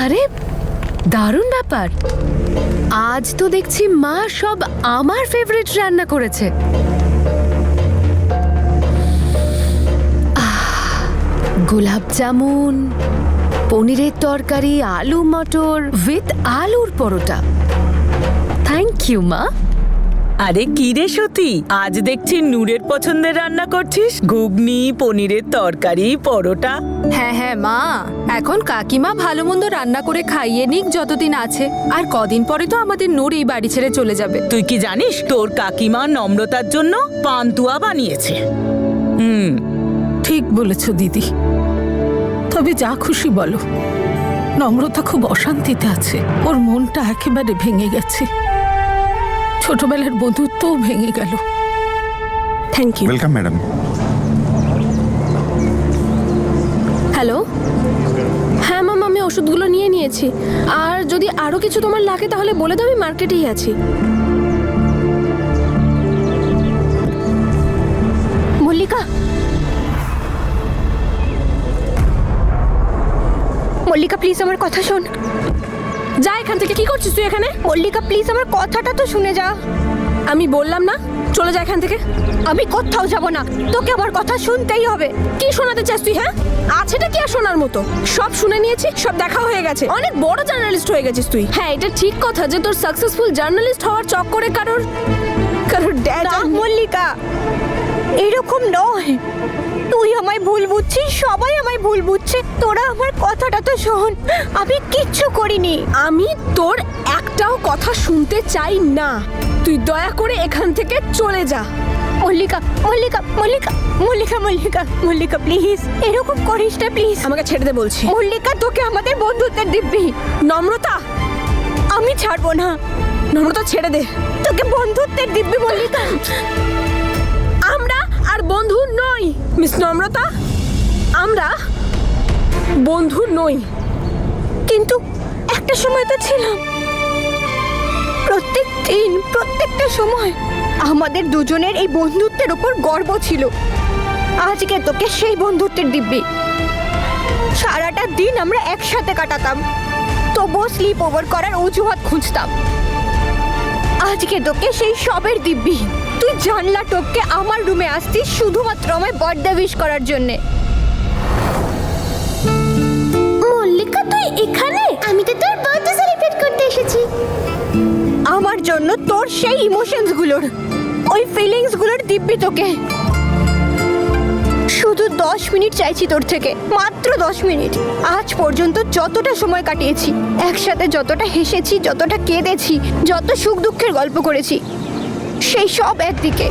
আরে দারুণ ব্যাপার। আজ তো দেখছি মা সব আমার ফেভারিট রান্না করেছে। গোলাপ জামুন, পনিরের তরকারি, আলু মটর উইথ আলুর পরোটা। থ্যাংক ইউ মা। আরে কি রে সতী, আজ দেখছি নূরের পছন্দের রান্না করছিস। ঘুগনি, পনিরের তরকারি, পরোটা। হ্যাঁ হ্যাঁ মা, এখন কাকিমা ভালো মন্দ রান্না করে খাইয়ে নিক যতদিন আছে। আর কদিন পরে তো আমাদের নূর এই বাড়ি ছেড়ে চলে যাবে। তুই কি জানিস তোর কাকিমা নম্রতার জন্য পান্তুয়া বানিয়েছে? ঠিক বলেছ দিদি। তবে যা খুশি বলো, নম্রতা খুব অশান্তিতে আছে। ওর মনটা একেবারে ভেঙে গেছে। ছোটবেলার বন্ধুত্বও ভেঙে গেল। Thank you. Welcome madam. Hello. হ্যাঁ মাম, আমি ওষুধগুলো নিয়ে নিয়েছি। আর যদি আরো কিছু তোমার লাগে তাহলে বলে দাও, আমি মার্কেটেই আছি। মল্লিকা, মল্লিকা প্লিজ আমার কথা শোন। যা এখান থেকে। কি করছিস তুই এখানে? মল্লিকা প্লিজ আমার কথাটা তো শুনে যা। আমি বললাম না চলে যা এখান থেকে। আমি কোথাও যাব না, তোকে আমার কথা শুনতেই হবে। কি শোনাতে চাস তুই? হ্যাঁ, আছেটা কি আর শোনার মতো? সব শুনে নিয়েছি, সব দেখা হয়ে গেছে। অনেক বড় জার্নালিস্ট হয়ে গেছিস তুই। হ্যাঁ, এটা ঠিক কথা যে তোর সাকসেসফুল জার্নালিস্ট হওয়ার চক্করে কারোর ড্যাড। মল্লিকা, এরকম নয়। তুই আমায় ভুল বুঝছিস, সবাই আমায় ভুল বুঝছে। তোরা আমার কথাটা তো শোন। আমি কিচ্ছু করিনি। আমি তোর একটাও কথা শুনতে চাই না। তুই দয়া করে এখান থেকে চলে যা। মল্লিকা, মল্লিকা, মল্লিকা, মল্লিকা, মল্লিকা, মল্লিকা প্লিজ এরকম করিস না প্লিজ। আমাকে ছেড়ে দে বলছি। মল্লিকা, তোকে আমাদের বন্ধুত্বের দিব্যি। নম্রতা, আমি ছাড়বো না। নম্রতা ছেড়ে দে, তোকে বন্ধুত্বের দিব্যি। মল্লিকা, আমরা আর বন্ধু নই মিস নম্রতা। আমরা বন্ধু নই, কিন্তু একটা সময় তো ছিলাম। প্রত্যেক দিন, প্রত্যেকটা সময় আমাদের দুজনের এই বন্ধুত্বের উপর গর্ব ছিল। আজকে তোকে সেই বন্ধুত্বের দিব্যি। সারাটা দিন আমরা একসাথে কাটাতাম, তবুও স্লিপ ওভার করার অজুহাত খুঁজতাম। আজকে তোকে সেই সবের দিব্যি। তুই জানলা টপকে আমার রুমে আসতিস শুধুমাত্র আমায় বার্থডে উইশ করার জন্যে। মল্লিকা, তুই এখানে? আমি তো তোর বার্থডে সেলিব্রেট করতে এসেছি। আমার জন্য তোর সেই ইমোশনস গুলোর, ওই ফিলিংস গুলোর দিব্যি তোকে। শুধু 10 মিনিট চাইছি তোর থেকে, মাত্র 10 মিনিট। আজ পর্যন্ত যতটা সময় কাটিয়েছি একসাথে, যতটা হেসেছি, যতটা কেঁদেছি, যত সুখ দুঃখের গল্প করেছি, সেই সব একদিকে,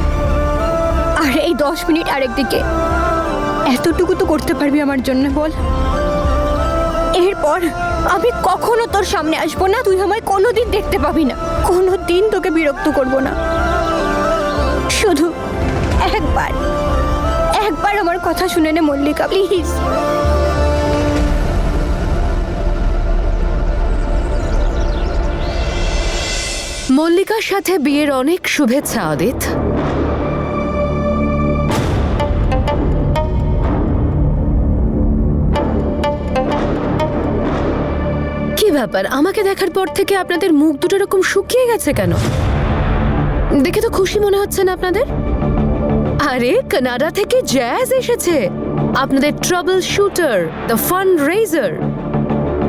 আর এই 10 মিনিট আরেকদিকে। এতটুকু তো করতে পারবি আমার জন্য বল? এরপর আমি কখনো তোর সামনে আসবো না, তুই আমায় কোনোদিন দেখতে পাবি না, কোনোদিন তোকে বিরক্ত করব না। শুধু একবার, একবার আমার কথা শুনে নে মল্লিকা প্লিজ। মল্লিকার সাথে বিয়ের অনেক শুভেচ্ছা অদিত। কি ব্যাপার, আমাকে দেখার পর থেকে আপনাদের মুখ দুটো এরকম শুকিয়ে গেছে কেন? দেখে তো খুশি মনে হচ্ছে না আপনাদের। আরে কানাডা থেকে জ্যাজ এসেছে, আপনাদের ট্রাবল শুটার, দ্য ফান্ড রেজার।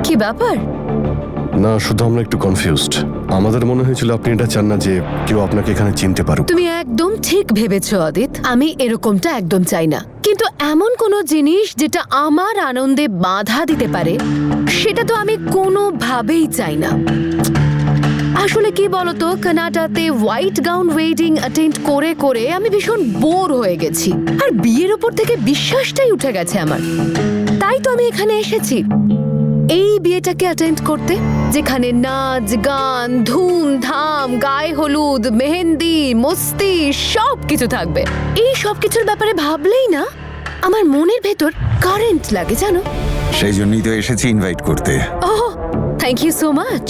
কি ব্যাপার? না, শুধু আমরা একটু কনফিউজড। আমাদের মনে হয়েছিল আপনি এটা চান না যে কেউ আপনাকে এখানে চিনতে পারুক। তুমি একদম ঠিক ভেবেছো অদিত, আমি এরকমটা একদম চাই না। কিন্তু এমন কোনো জিনিস যেটা আমার আনন্দে বাধা দিতে পারে, সেটা তো আমি কোনোভাবেই চাই না। আসলে কি বলতো, কানাডাতে হোয়াইট গাউন ওয়েডিং অ্যাটেন্ড করে করে আমি ভীষণ বোর হয়ে গেছি, আর বিয়ের উপর থেকে বিশ্বাসটাই উঠে গেছে আমার। তাই তো আমি এখানে এসেছি এই বিয়েটাকে অ্যাটেন্ড করতে, যেখানে নাচ গান ধুমধাম, গায়ে হলুদ, মেহেন্দি, মস্তি সব কিছু থাকবে। এই সব কিছুর ব্যাপারে ভাবলেই না আমার মনের ভেতর কারেন্ট লাগে, জানো। সেই জন্যই তো এসেছি ইনভাইট করতে। ওহ, থ্যাংক ইউ সো মাচ।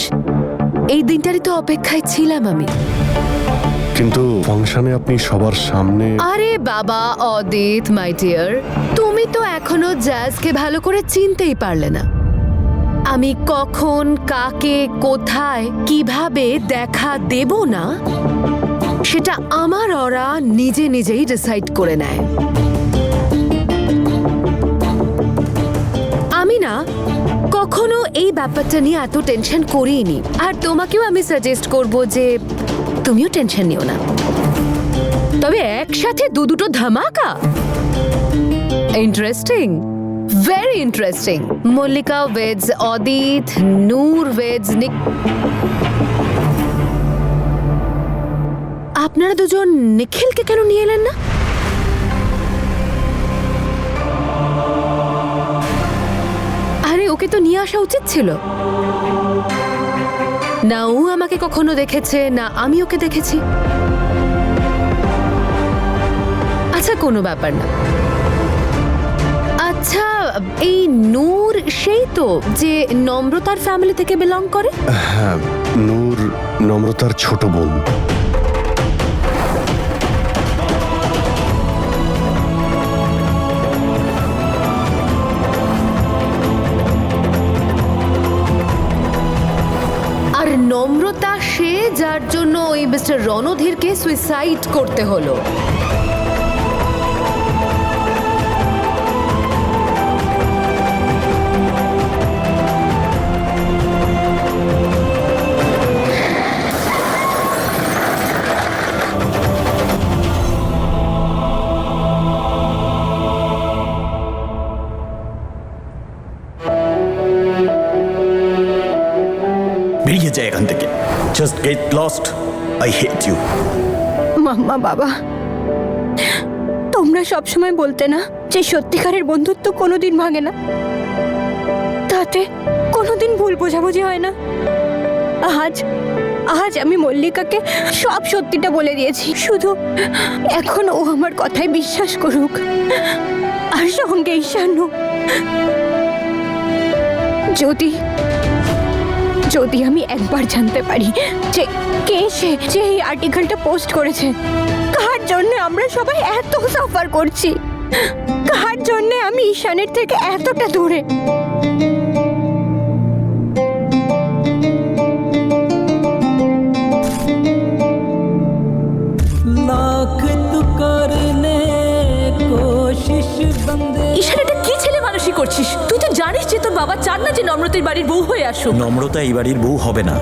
এই দিনটারই তো অপেক্ষায় ছিলাম আমি। কিন্তু ফাংশনে আপনি সবার সামনে। আরে বাবা অদিত মাই ডিয়ার, তুমি তো এখনো জ্যাজকে ভালো করে চিনতেই পারলে না। আমি কখন, কাকে, কোথায়, কিভাবে দেখা দেব না, সেটা আমার ওরা নিজে নিজেই ডিসাইড করে নেয়। আমি না কখনো এই ব্যাপারটা নিয়ে এত টেনশন করিনি, আর তোমাকেও আমি সাজেস্ট করব যে তুমিও টেনশন নিও না। তবে একসাথে দুটো ধামাকা, ইন্টারেস্টিং, ভেরি ইন্টারেস্টিং। মল্লিকা ওয়েডস অদিত, নূর ওয়েডস নিক। আপনারা দুজন নিখিলকে কেন নিয়ে এলেন না? আরে ওকে তো নিয়ে আসা উচিত ছিল। না ও আমাকে কখনো দেখেছে, না আমি ওকে দেখেছি। আচ্ছা, কোনো ব্যাপার না। আচ্ছা, এই নূর সেই তো যে নম্রতার ফ্যামিলি থেকে বিলং করে? হ্যাঁ, নূর নম্রতার ছোট বোন। আর নম্রতা সে যার জন্য ওই মিস্টার রণধীরকে সুইসাইড করতে হলো। বেরিয়ে যায় এখান থেকে। Just get lost. I hate you. Mamma, বাবা, তোমরা সবসময় বলতে না যে সত্যিকারের বন্ধুত্ব কোনোদিন ভাঙে না, তাতে কোনোদিন ভুল বোঝাবুঝি হয় না। আজ আমি মল্লিকাকে সব সত্যিটা বলে দিয়েছি, শুধু এখন ও আমার কথায় বিশ্বাস করুক, আর সঙ্গে ঈশানও। যদি আমি একবার জানতে পারি যে কে সে, যে এই আর্টিকেলটা পোস্ট করেছে, কার জন্য আমরা সবাই এত সাফার করছি, কার জন্য আমি ঈশানের থেকে এতটা দূরে, ঈশান, এটা কি ছেলে মানুষই করছিস? তুই তো জানিস যে তোর বাবা চান না যে নম্রতার বাড়ির বউ হয়ে আসুক। নম্রতা এই বাড়ির বউ হবে না,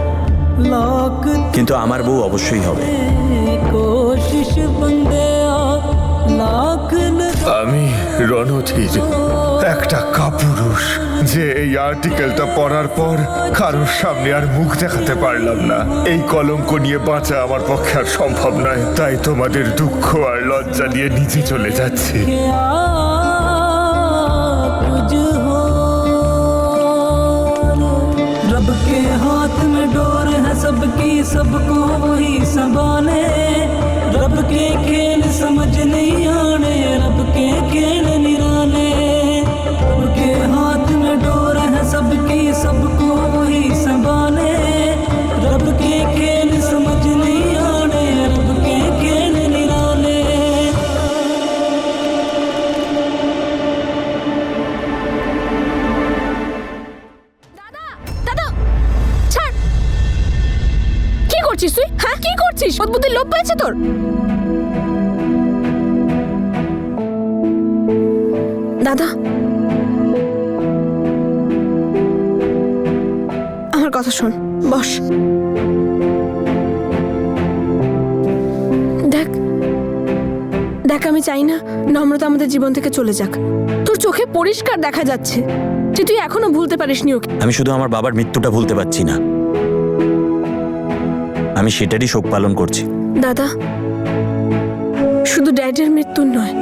কিন্তু আমার বউ অবশ্যই হবে। আমি রণধীর, একটা কাপুরুষ, যে এই আর্টিকেলটা পড়ার পর কারোর সামনে আর মুখ দেখাতে পারলাম না। এই কলঙ্ক নিয়ে বাঁচা আমার পক্ষে আর সম্ভব নয়, তাই তোমাদের দুঃখ আর লজ্জা নিয়ে নিজে চলে যাচ্ছি। रब के हाथ में डोर है सबकी, सबको वही संभाले। रब के खेल समझ नहीं आने, रब के खेल निराले। रब के हाथ में डोर है सबकी, सबको वही संभाले। रब के खेल समझ করছিস তুই? হ্যাঁ কি করছিস? বুদ্ধির লোভ পেয়েছে তোর? দাদা, আমার কথা শোন, বস। দেখ দেখ, আমি চাই না নম্রতা আমাদের জীবন থেকে চলে যাক। তোর চোখে পরিষ্কার দেখা যাচ্ছে যে তুই এখনো ভুলতে পারিসনি ওকে। আমি শুধু আমার বাবার মৃত্যুটা ভুলতে পারছি না, আমি সেটারই শোক পালন করছি। দাদা, শুধু ড্যাডের মৃত্যুর নয়,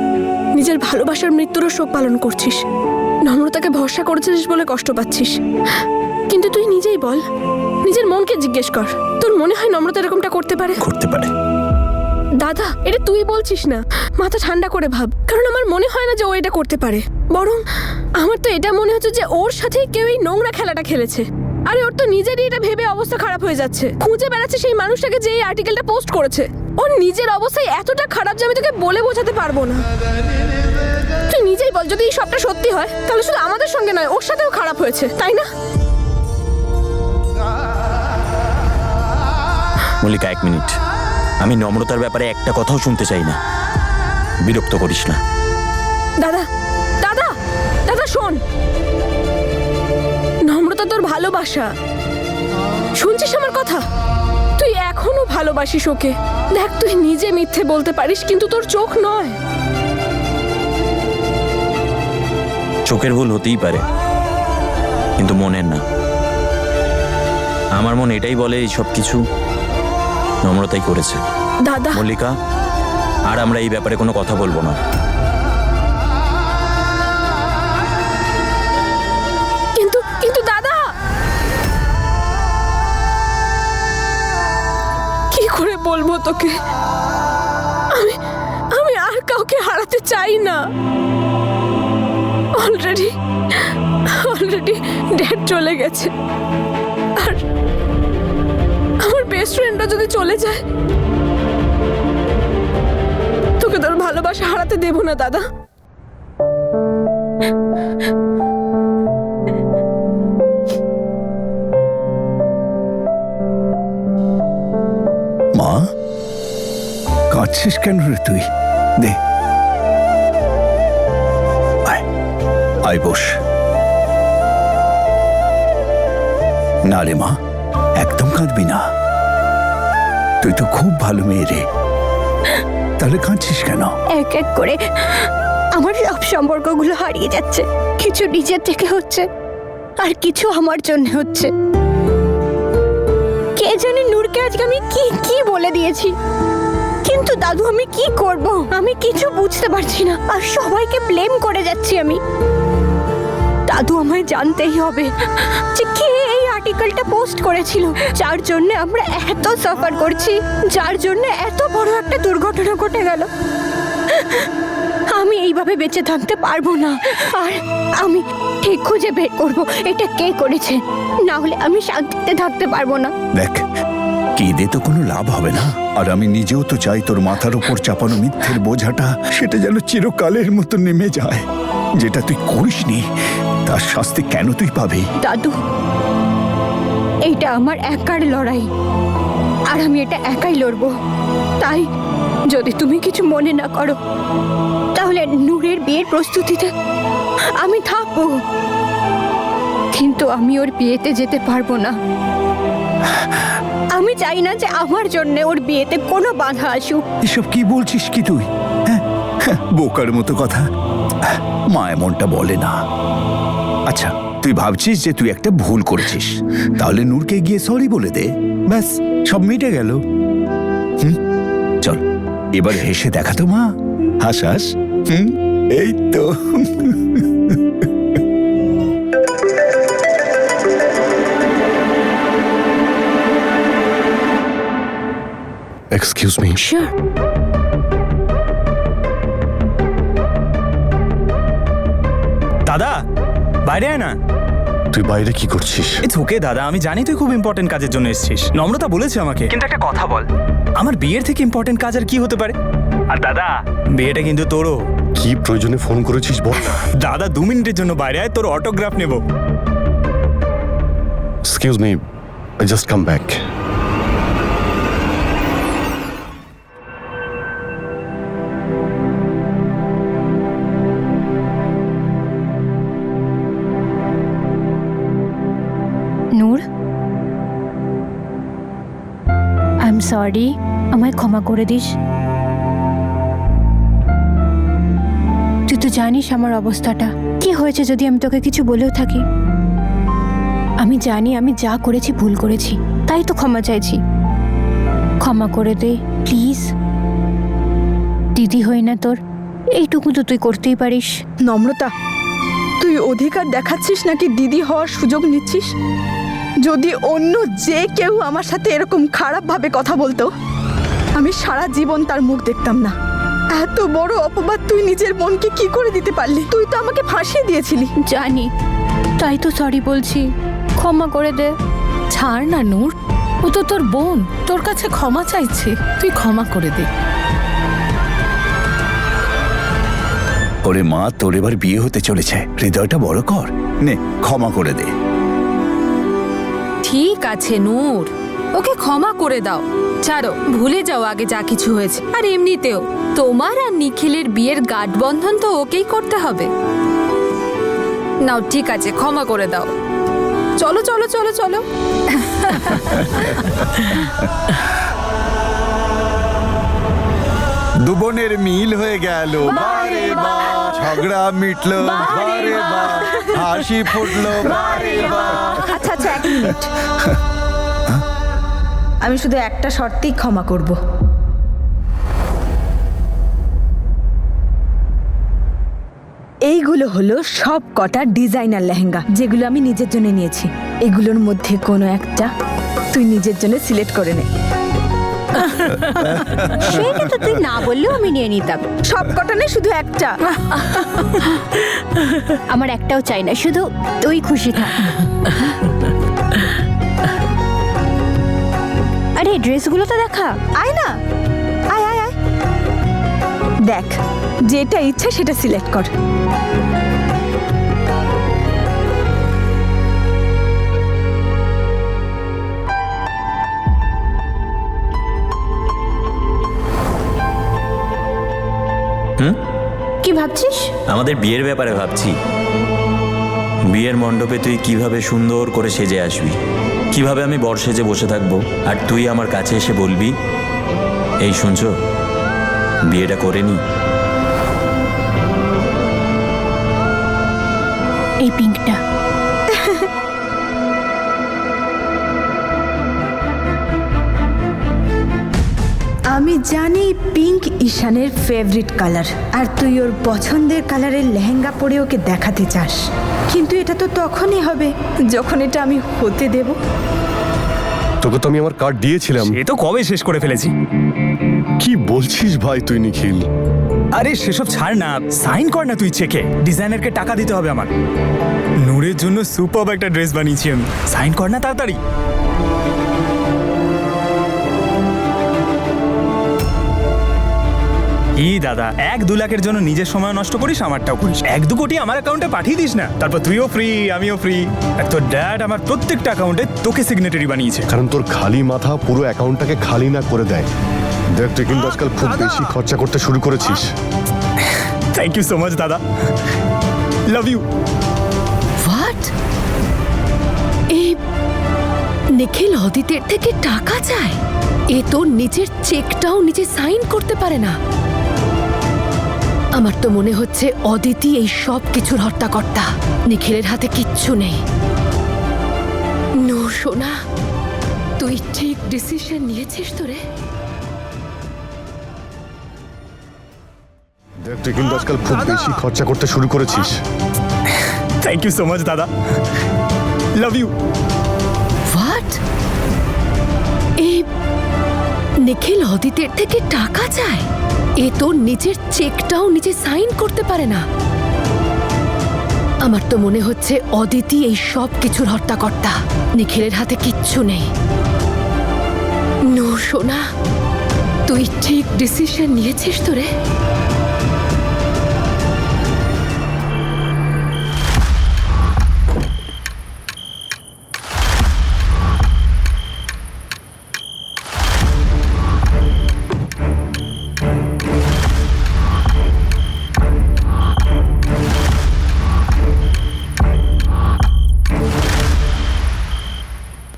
নিজের ভালোবাসার মৃত্যুরও শোক পালন করছিস। নম্রতাকে ভরসা করেছিস বলে কষ্ট পাচ্ছিস, কিন্তু তুই নিজেই বল, নিজের মনকে জিজ্ঞেস কর, তোর মনে হয় নম্রতা এরকমটা করতে পারে? করতে পারে। দাদা, এটা তুই বলছিস না, মাথা ঠান্ডা করে ভাব। কারণ আমার মনে হয় না যে ও এটা করতে পারে, বরং আমার তো এটা মনে হচ্ছে যে ওর সাথেই কেউ এই নোংরা খেলাটা খেলেছে। আরে ওর তো নিজেরই এটা ভেবে অবস্থা খারাপ হয়ে যাচ্ছে, খুঁজে বেড়াচ্ছে সেই মানুষটাকে যে এই আর্টিকেলটা পোস্ট করেছে। ওর নিজের অবস্থায় এতটা খারাপ যে আমি তোকে বলে বোঝাতে পারবো না। তুই নিজেই বল, যদি এই সবটা সত্যি হয় তাহলে শুধু আমাদের সঙ্গে নয়, ওর সাথেও খারাপ হয়েছে, তাই না? মল্লিকা, 1 মিনিট, আমি নম্রতার ব্যাপারে একটা কথাও শুনতে চাই না, বিরক্ত করিস না। দাদা দাদা দাদা শোন, নম্রতা তোর ভালোবাসা, শুনছিস আমার কথা? তুই এখনো ভালোবাসিস ওকে। দেখ, তুই নিজে মিথ্যে বলতে পারিস, কিন্তু তোর চোখ নয়। চোখের ভুল হতেই পারে, কিন্তু মনের না। আমার মন এটাই বলে এই সব কিছু নম্রতাই করেছে। দাদা, মল্লিকা, আর আমরা এই ব্যাপারে কোনো কথা বলবো না। কিন্তু কিন্তু দাদা, কি করে বলবো তোকে? আমি আমি আর কাউকে হারাতে চাই না। অলরেডি ড্যাড চলে গেছে, আর আমার বেস্ট ফ্রেন্ডটা যদি চলে যায়, তোকে তোর ভালোবাসা হারাতে দেব না দাদা। মা, কাঁদছিস কেন রে তুই? দে, আয় আয়, বস। না রে মা, একদম কাঁদবি না, তুই তো খুব ভালো মেয়ে রে, তাহলে কাঁদছিস কেন? এক এক করে আমার সব সম্পর্কগুলো হারিয়ে যাচ্ছে, কিছু নিজের থেকে হচ্ছে আর কিছু আমার জন্য হচ্ছে। কে জানে নূরকে আজকে আমি কি কি বলে দিয়েছি, কিন্তু দাদু আমি কি করব? আমি কিছু বুঝতে পারছি না, আর সবাইকে ব্লেম করে যাচ্ছি আমি। দাদু, আমায় জানতেই হবে যে কে এই আর্টিকেলটা পোস্ট করেছিল, যার জন্য আমরা এত সাফার করছি, যার জন্য এত বড় একটা দুর্ঘটনা ঘটে গেল। আমি এইভাবে বেঁচে থাকতে পারবো না, আর আমি ঠিক খুঁজে বের করবো এটা কে করেছে, না হলে আমি শান্তিতে থাকতে পারবো না। দেখ, কেঁদে তো কোনো লাভ হবে না, আর আমি নিজেও তো চাই তোর মাথার উপর চাপানো মিথ্যের বোঝাটা সেটা যেন চিরকালের মতো নেমে যায়। যেটা তুই করিসনি তার শাস্তি কেন তুই পাবি? দাদু, এইটা আমার একার লড়াই, আর আমি এটা একাই লড়বো। তাই যদি তুমি কিছু মনে না করো, তাহলে নূরের বিয়ের প্রস্তুতিতে আমি থাকবো, কিন্তু আমি ওর বিয়েতে যেতে পারবো না। আমি চাই না যে আমার জন্য ওর বিয়েতে কোনো বাধা আসুক। এসব কি বলছিস কি তুই? হ্যাঁ, বোকার মতো কথা, মা এমনটা বলে না। আচ্ছা, তুই ভাবছিস যে তুই একটা ভুল করেছিস, তাহলে নূরকে গিয়ে সরি বলে দে, ব্যাস সব মিটে গেল। চল এবার হেসে দেখা তো মা, হাস হাস। এই তো। Excuse me. শিওর। দাদা, বাইরে আয় না। তুই বাইরে কি করছিস? ইটস ওকে দাদা, আমি জানি তুই খুব ইম্পর্টেন্ট কাজের জন্য এসেছিস। নম্রতা বলেছে আমাকে, কিন্তু একটা কথা বল, আমার বিয়ের থেকে ইম্পর্টেন্ট কাজ আর কি হতে পারে? আর দাদা, বিয়েটা কিন্তু তোরও। কি প্রয়োজনে ফোন করেছিস বল? দাদা, 2 মিনিটের জন্য বাইরে আয়, তোর অটোগ্রাফ নেব। Excuse me, I just come back. Sorry, আমায় ক্ষমা করে দিস। তুই তো জানিস আমার অবস্থাটা কি হয়েছে যদি আমি তোকে কিছু বলেও থাকি। আমি জানি আমি যা করেছি ভুল করেছি, তাই তো ক্ষমা চাইছি। ক্ষমা করে দে প্লিজ। দিদি হই না তোর, এইটুকু তো তুই করতেই পারিস। নম্রতা, তুই অধিকার দেখাচ্ছিস নাকি দিদি হওয়ার সুযোগ নিচ্ছিস? যদি অন্য যে কেউ আমার সাথে এরকম খারাপভাবে কথা বলতো, আমি সারা জীবন তার মুখ দেখতাম না। এত বড় অপবাদ তুই নিজের বোনকে কি করে দিতে পারলি? তুই তো আমাকে ফাঁসিয়ে দিয়েছিলি। জানি, তাই তো সরি বলছি, ক্ষমা করে দে। ছাড় না নূর, ও তো তোর বোন, তোর কাছে ক্ষমা চাইছে, তুই ক্ষমা করে দে। ওরে মা, তোর এবার বিয়ে হতে চলেছে, হৃদয়টা বড় কর, নে ক্ষমা করে দে। ঠিক আছে নূর, ওকে ক্ষমা করে দাও। ছাড়ো, ভুলে যাও আগে যা কিছু হয়েছে। আর এমনিতেও তোমার আর নিখিলের বিয়ের গাঁটবন্ধন তো ওকেই করতে হবে। নাও ঠিক আছে, ক্ষমা করে দাও। চলো চলো চলো চলো। দু বোনের মিল হয়ে গেল, বারে বা ঝগড়া মিটলো, বারে বা হাসি ফুটলো, বারে বা। আচ্ছা আচ্ছা, 1 মিনিট। আমি শুধু একটা শর্তেই ক্ষমা করব। এইগুলো হলো সব কটা ডিজাইনার লেহেঙ্গা যেগুলো আমি নিজের জন্য নিয়েছি। এগুলোর মধ্যে কোনো একটা তুই নিজের জন্য সিলেক্ট করে নে। সেটা তো তুই না বললেও আমি নিয়ে নিতাম। সব কটা নেই, শুধু একটা। আমার একটাও চাই না, শুধু তুই খুশি থাক। আরে ড্রেসগুলো তো দেখা। আয় না, আয় আয় আয়, দেখ যেটা ইচ্ছা সেটা সিলেক্ট কর। কি ভাবছিস? আমাদের বিয়ের ব্যাপারে ভাবছি। বিয়ের মণ্ডপে তুই কিভাবে সুন্দর করে সেজে আসবি, কিভাবে আমি বর সেজে বসে থাকবো, আর তুই আমার কাছে এসে বলবি, এই শুনছো, বিয়েটা করে নি। এই পিঙ্কটা। আমি জানি পিঙ্ক ঈশানের ফেভারিট কালার, আর তুই ওর পছন্দের কালারের লেহেঙ্গা পরে ওকে দেখাতে চাস। কিন্তু এটা তো তখনই হবে যখন এটা আমি হতে দেব। তোকে তো আমি আমার কার্ড দিয়েছিলাম। এ তো কবে শেষ করে ফেলেছি। কি বলছিস ভাই তুই নিখিল? আরে সেসব ছাড় না, সাইন কর না তুই চেকে। ডিজাইনারকে টাকা দিতে হবে আমার। নূরের জন্য সুপার একটা ড্রেস বানিয়েছি আমি, সাইন কর না তাড়াতাড়ি। ই দাদা, 1-2 লাখের জন্য নিজের সময় নষ্ট করিস, আমারটাও করিস। 1-2 কোটি আমার অ্যাকাউন্টে পাঠিয়ে দিস না, তারপর তুইও ফ্রি আমিও ফ্রি। আর তোর ড্যাড আমার প্রত্যেকটা অ্যাকাউন্টে তোকে সিগনেটারি বানিয়েছে। কারণ তোর খালি মাথা পুরো অ্যাকাউন্টটাকে খালি না করে দেয়। দেখ তুই কিন্তু আজকাল খুব বেশি খরচা করতে শুরু করেছিস। থ্যাংক ইউ সো মাচ দাদা, লাভ ইউ। হোয়াট? এই নিখিল অদিতের থেকে টাকা চায়? এ তো নিজের চেকটাও নিজে সাইন করতে পারে না। আমার তো মনে হচ্ছে অদিতি এই সব কিছুর হর্তাকর্তা। নিখিলের হাতে কিচ্ছু নেই। নো সোনা, তুই ঠিক ডিসিশন নিয়েছিস তো রে? দেখ তুই কিন্তু আজকাল খুব বেশি খরচা করতে শুরু করেছিস। থ্যাংক ইউ সো মাচ দাদা, লাভ ইউ। হোয়াট? এই নিখিল অদিতের থেকে টাকা চায়? এ তো নিজের চেকটাও নিজে সাইন করতে পারে না। আমার তো মনে হচ্ছে অদিতি এই সব কিছুর হর্তাকর্তা। নিখিলের হাতে কিচ্ছু নেই। নো সোনা, তুই ঠিক ডিসিশন নিয়েছিস তো রে?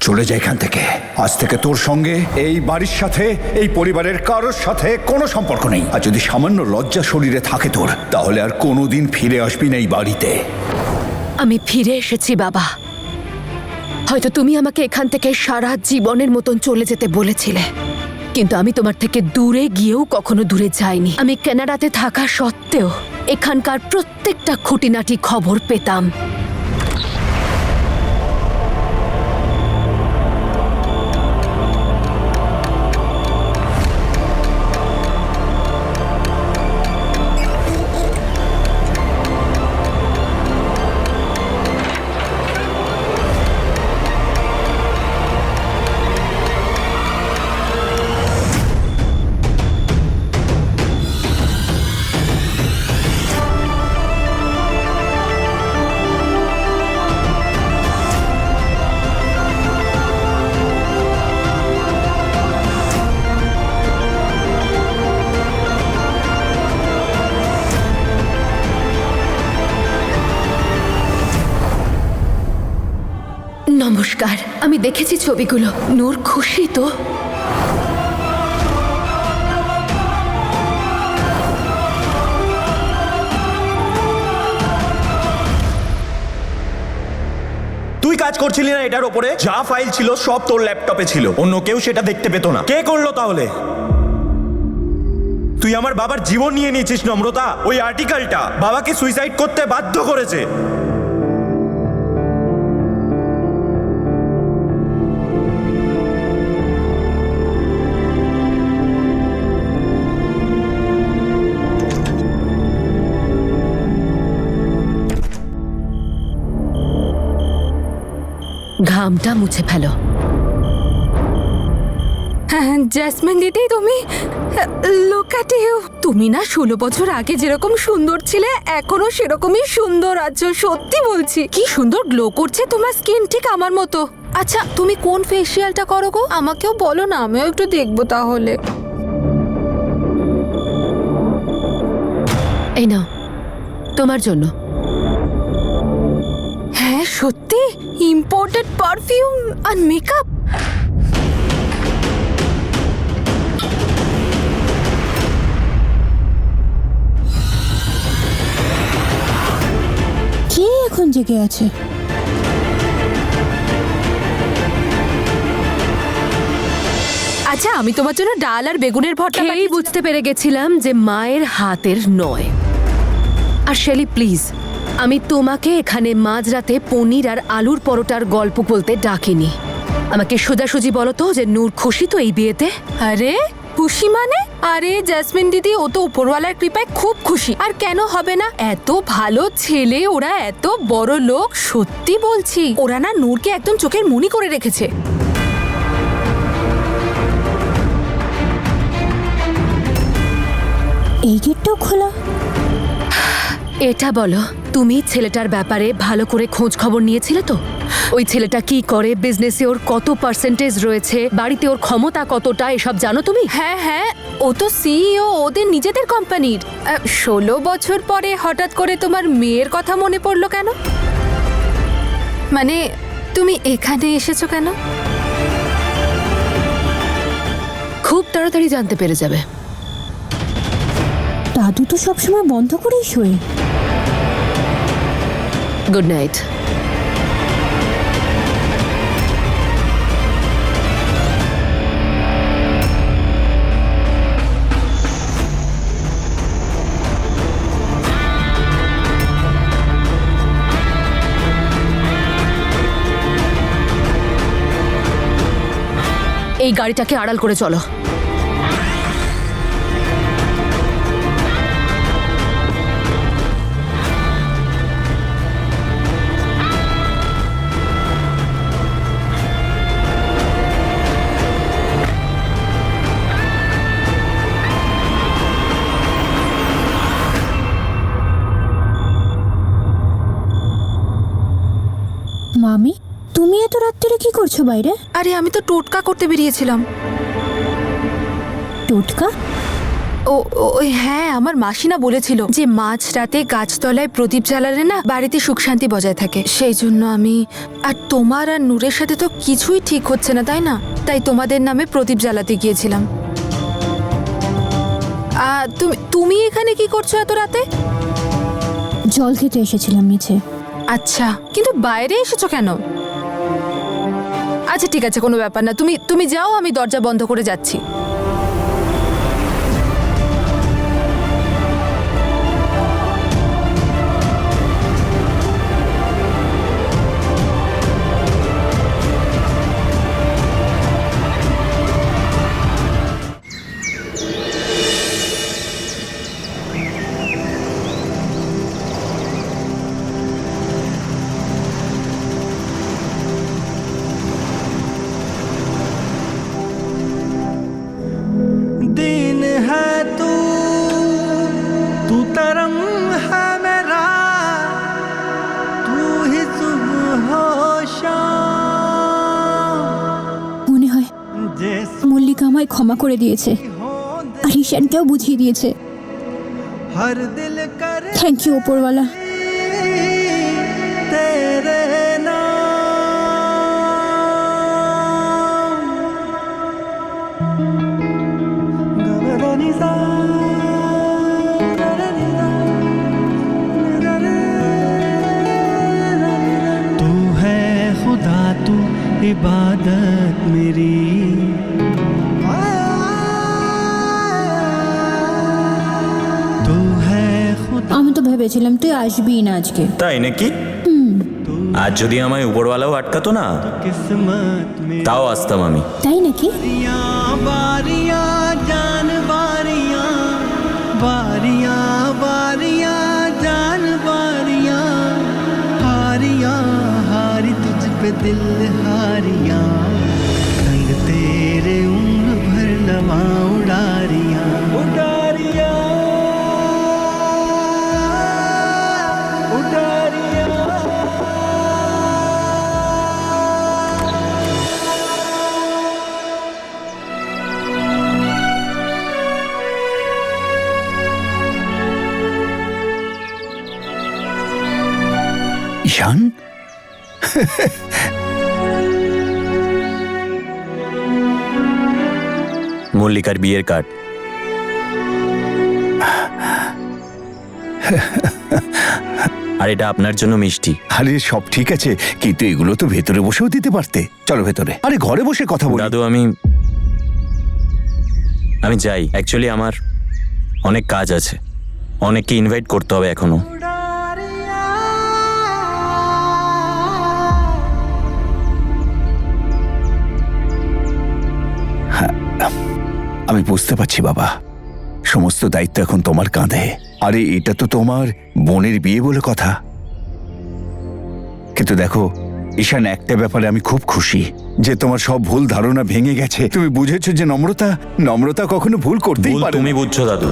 চলে চলে যা এখান থেকে। আজ থেকে তোর সঙ্গে এই বাড়ির সাথে, এই পরিবারের কারোর সাথে কোনো সম্পর্ক নেই। আর যদি সামান্য লজ্জা শরীরে থাকে তোর, তাহলে আর কোনোদিন ফিরে আসবি না এই বাড়িতে। আমি ফিরে এসেছি বাবা। হয়তো তুমি আমাকে এখান থেকে সারা জীবনের মতন চলে যেতে বলেছিলে, কিন্তু আমি তোমার থেকে দূরে গিয়েও কখনো দূরে যাইনি। আমি কানাডাতে থাকা সত্ত্বেও এখানকার প্রত্যেকটা খুঁটিনাটি খবর পেতাম। নমস্কার, আমি দেখেছি ছবিগুলো। নূর খুশি তো? তুই কাজ করছিলি না এটার ওপরে? যা ফাইল ছিল সব তোর ল্যাপটপে ছিল, অন্য কেউ সেটা দেখতে পেত না। কে করলো তাহলে? তুই আমার বাবার জীবন নিয়ে নিয়েছিস নম্রতা। ওই আর্টিকেলটা বাবাকে সুইসাইড করতে বাধ্য করেছে। ঘামটা মুছে ফেলো। হ্যাঁ জেসমিন দিদি, তুমি লুক অ্যাট ইউ। তুমি না 16 বছর আগে যেরকম সুন্দর ছিলে এখনো সেরকমই সুন্দর আছো, সত্যি বলছি। কি সুন্দর গ্লো করছে তোমার স্কিন, ঠিক আমার মতো। আচ্ছা তুমি কোন ফেসিয়ালটা করো গো? আমাকেও বলো না, আমিও একটু দেখবো তাহলে। এই নাও, তোমার জন্য। হ্যাঁ সত্যি, ইম্পোর্টেড পারফিউম আর মেকআপ। কে এখন জেগে আছে? আচ্ছা আমি তোমার জন্য ডাল আর বেগুনের ভর্তা খেয়েই বুঝতে পেরে গেছিলাম যে মায়ের হাতের নয়। আর শেলি প্লিজ, আমি তোমাকে এখানে মাঝরাতে পনির আর আলুর পরোটার গল্প বলতে ডাকিনি। আমাকে সোজাসুজি বলো তো যে নূর খুশি তো এই বিয়েতে? আরে খুশি মানে? আরে জেসমিন দিদি, ও তো উপরওয়ালার কৃপায় খুব খুশি। আর কেন হবে না? এত ভালো ছেলে, ওরা এত বড় লোক, সত্যি বলছি। ওরা না নূরকে একদম চোখের মনি করে রেখেছে। এই গেটটাও খোলা। এটা বলো, তুমি ছেলেটার ব্যাপারে ভালো করে খোঁজ খবর নিয়েছিলে তো? ওই ছেলেটা কি করে, বিজনেসে ওর কত পার্সেন্টেজ রয়েছে, বাড়িতে ওর ক্ষমতা কতটা, এসব জানো তুমি? হ্যাঁ হ্যাঁ, ও তো সিইও ওদের নিজেদের কোম্পানির। 16 বছর পরে হঠাৎ করে তোমার মেয়ের কথা মনে পড়লো কেন? মানে তুমি এখানে এসেছো কেন? খুব তাড়াতাড়ি জানতে পেরে যাবে। দাদু তো সবসময় বন্ধ করেই শোয়। Good night. এই গাড়িটাকে আড়াল করে চলো। মামি, তুমি এত রাত্রিরে কি করছো বাইরে? আরে আমি তো টোটকা করতে বেরিয়েছিলাম। টোটকা? ওই হ্যাঁ, আমার মাসিনা বলেছিল যে মাঝরাতে গাছতলায় প্রদীপ জ্বালালে না বাড়িতে সুখ শান্তি বজায় থাকে। সেই জন্য আমি, আর তোমার আর নূরের সাথে তো কিছুই ঠিক হচ্ছে না, তাই না? তাই তোমাদের নামে প্রদীপ জ্বালাতে গিয়েছিলাম। তুমি এখানে কি করছো এত রাতে? জল খেতে এসেছিলাম নিচে। আচ্ছা, কিন্তু বাইরে এসেছো কেন? আচ্ছা ঠিক আছে, কোনো ব্যাপার না, তুমি যাও, আমি দরজা বন্ধ করে যাচ্ছি। दिन है तू तरंग है मेरा, तू ही सुबह हो शाम। মনে হয় जैसे মল্লিকা আমায় ক্ষমা করে দিয়েছে আর ঈশানকেও বুঝিয়ে দিয়েছে। हर दिल कर থ্যাংক ইউ ওপরওয়ালা। तेरे तू है खुदा, तू इबादत मेरी। तू है खुदा। আমি তো ভেবেছিলাম তুই আসবি না আজকে। তাই নাকি? আজ যদি আমায় উপরওয়ালাও আটকাতো না, किस्मत में তাও আসতাম আমি। তাই নাকি? बारियां जान बारियां, बारियां बारियां जान बारियां, हारियां हारी तुझ पे दिल हारियां, संग तेरे उम्र भर लवा उड़ारियां उड़ारियां उड़ारियां। ঈশান, মল্লিকার বিয়ের কার্ড। আর এটা আপনার জন্য মিষ্টি। আরে সব ঠিক আছে, কিন্তু এগুলো তো ভেতরে বসেও দিতে পারতে। চলো ভেতরে। আরে ঘরে বসে কথা বলি। দাদু আমি যাই। অ্যাকচুয়ালি আমার অনেক কাজ আছে, অনেককে ইনভাইট করতে হবে এখনো। আমি বুঝতে পারছি বাবা, সমস্ত দায়িত্ব এখন তোমার কাঁধে। আরে এটা তো তোমার বোনের বিয়ে বলে কথা। কিন্তু দেখো ঈশান, একটা ব্যাপারে আমি খুব খুশি যে তোমার সব ভুল ধারণা ভেঙে গেছে। তুমি বুঝেছো যে নম্রতা কখনো ভুল করতেই পারে না। তুমি বুঝছো দাদু।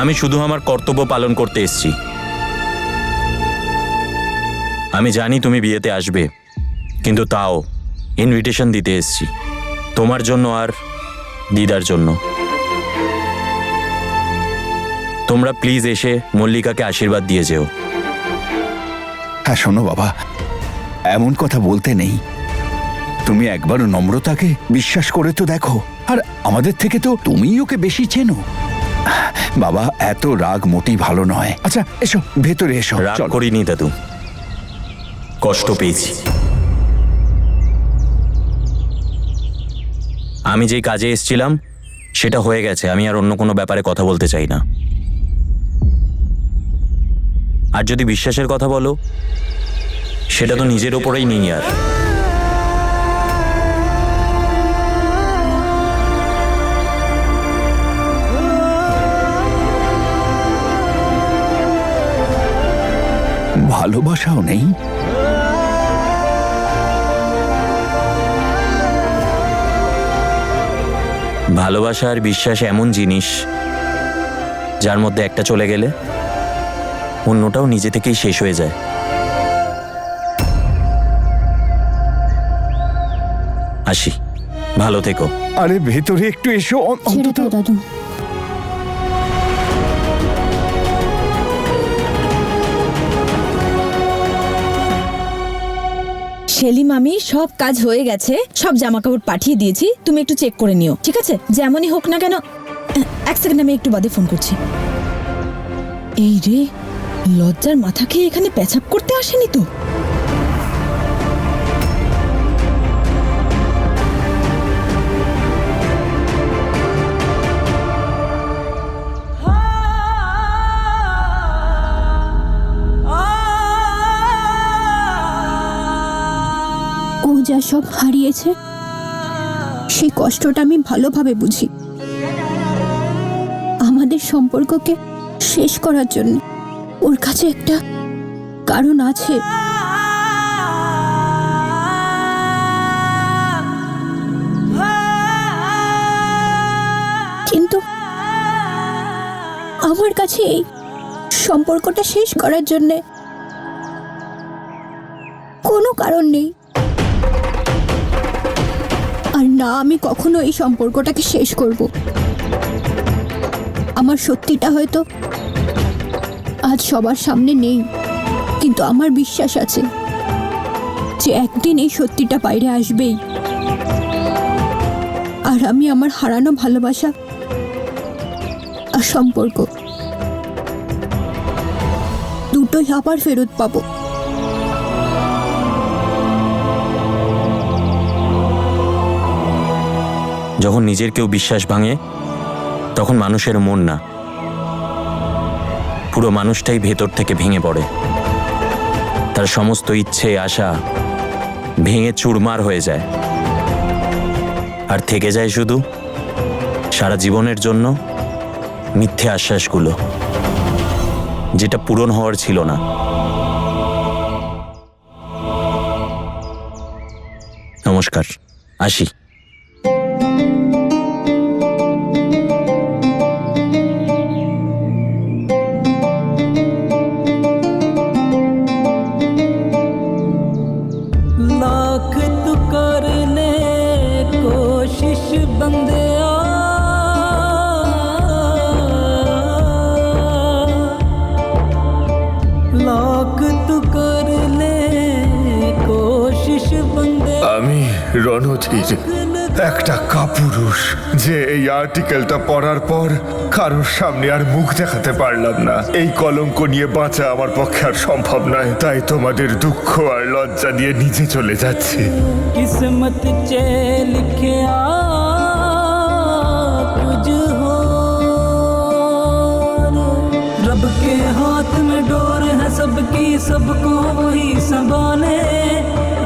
আমি শুধু আমার কর্তব্য পালন করতে এসেছি। আমি জানি তুমি বিয়েতে আসবে, কিন্তু তাও ইনভিটেশন দিতে এসেছি তোমার জন্য আর দিদার জন্য। তোমরা প্লিজ এসে মল্লিকাকে আশীর্বাদ দিয়ে যেও। হ্যাঁ শোনো বাবা, এমন কথা বলতে নেই। তুমি একবার নম্রতাকে বিশ্বাস করে তো দেখো। আর আমাদের থেকে তো তুমিই ওকে বেশি চেনো। বাবা, এত রাগ মোটেই ভালো নয়। আচ্ছা এসো, ভেতরে এসো। রাগ করিনি দাদু, কষ্ট পেয়েছি। আমি যেই কাজে এসেছিলাম সেটা হয়ে গেছে। আমি আর অন্য কোনো ব্যাপারে কথা বলতে চাই না। আর যদি বিশ্বাসের কথা বলো, সেটা তো নিজের ওপরেই নেই। আর ভালোবাসাও নেই? ভালোবাসা আর বিশ্বাস এমন জিনিস, যার মধ্যে একটা চলে গেলে অন্যটাও নিজে থেকেই শেষ হয়ে যায়। আসি, ভালো থেকো। আরে ভেতরে একটু এসো ছেড়ে দাও দাদু। সেলিম, আমি সব কাজ হয়ে গেছে, সব জামা কাপড় পাঠিয়ে দিয়েছি, তুমি একটু চেক করে নিও, ঠিক আছে? যেমনই হোক না কেন। এক সেকেন্ড, আমি একটু বাদে ফোন করছি। এই রে, লজ্জার মাথা খেয়ে এখানে পেছাব করতে আসেনি তো? ও যা সব হারিয়েছে সেই কষ্টটা আমি ভালোভাবে বুঝি। আমাদের সম্পর্ককে শেষ করার জন্য ওর কাছে একটা কারণ আছে। কিন্তু আমার কাছে এই সম্পর্কটা শেষ করার জন্য কোনো কারণ নেই। আর না, আমি কখনো এই সম্পর্কটাকে শেষ করব। আমার সত্যিটা হয়তো আজ সবার সামনে নেই, কিন্তু আমার বিশ্বাস আছে যে একদিন এই সত্যিটা বাইরে আসবেই। আর আমি আমার হারানো ভালোবাসা আর সম্পর্ক দুটোই আবার ফেরত পাবো। যখন নিজের কেউ বিশ্বাস ভাঙে তখন মানুষের মন না, পুরো মানুষটাই ভেতর থেকে ভেঙে পড়ে। তার সমস্ত ইচ্ছে আশা ভেঙে চুরমার হয়ে যায়, আর থেকে যায় শুধু সারা জীবনের জন্য মিথ্যে আশ্বাসগুলো, যেটা পূরণ হওয়ার ছিল না। নমস্কার, আসি। लाख तू कर ले कोशिश बंदे लाख तू कर ले कोशिश बंदे আমি রণধীর, একটা কাপুরুষ যে এই আর্টিকেলটা পড়ার পর কারোর সামনে আর মুখ দেখাতে পারলাম না। এই কলঙ্ক নিয়ে বাঁচা আমার পক্ষে আর সম্ভব নয়, তাই তোমাদের দুঃখ আর লজ্জা নিয়ে নিজে চলে যাচ্ছি। किस्मत चे लिखे कुछ हो, रब के हाथ में डोर है सबकी, सबको वही संभाले।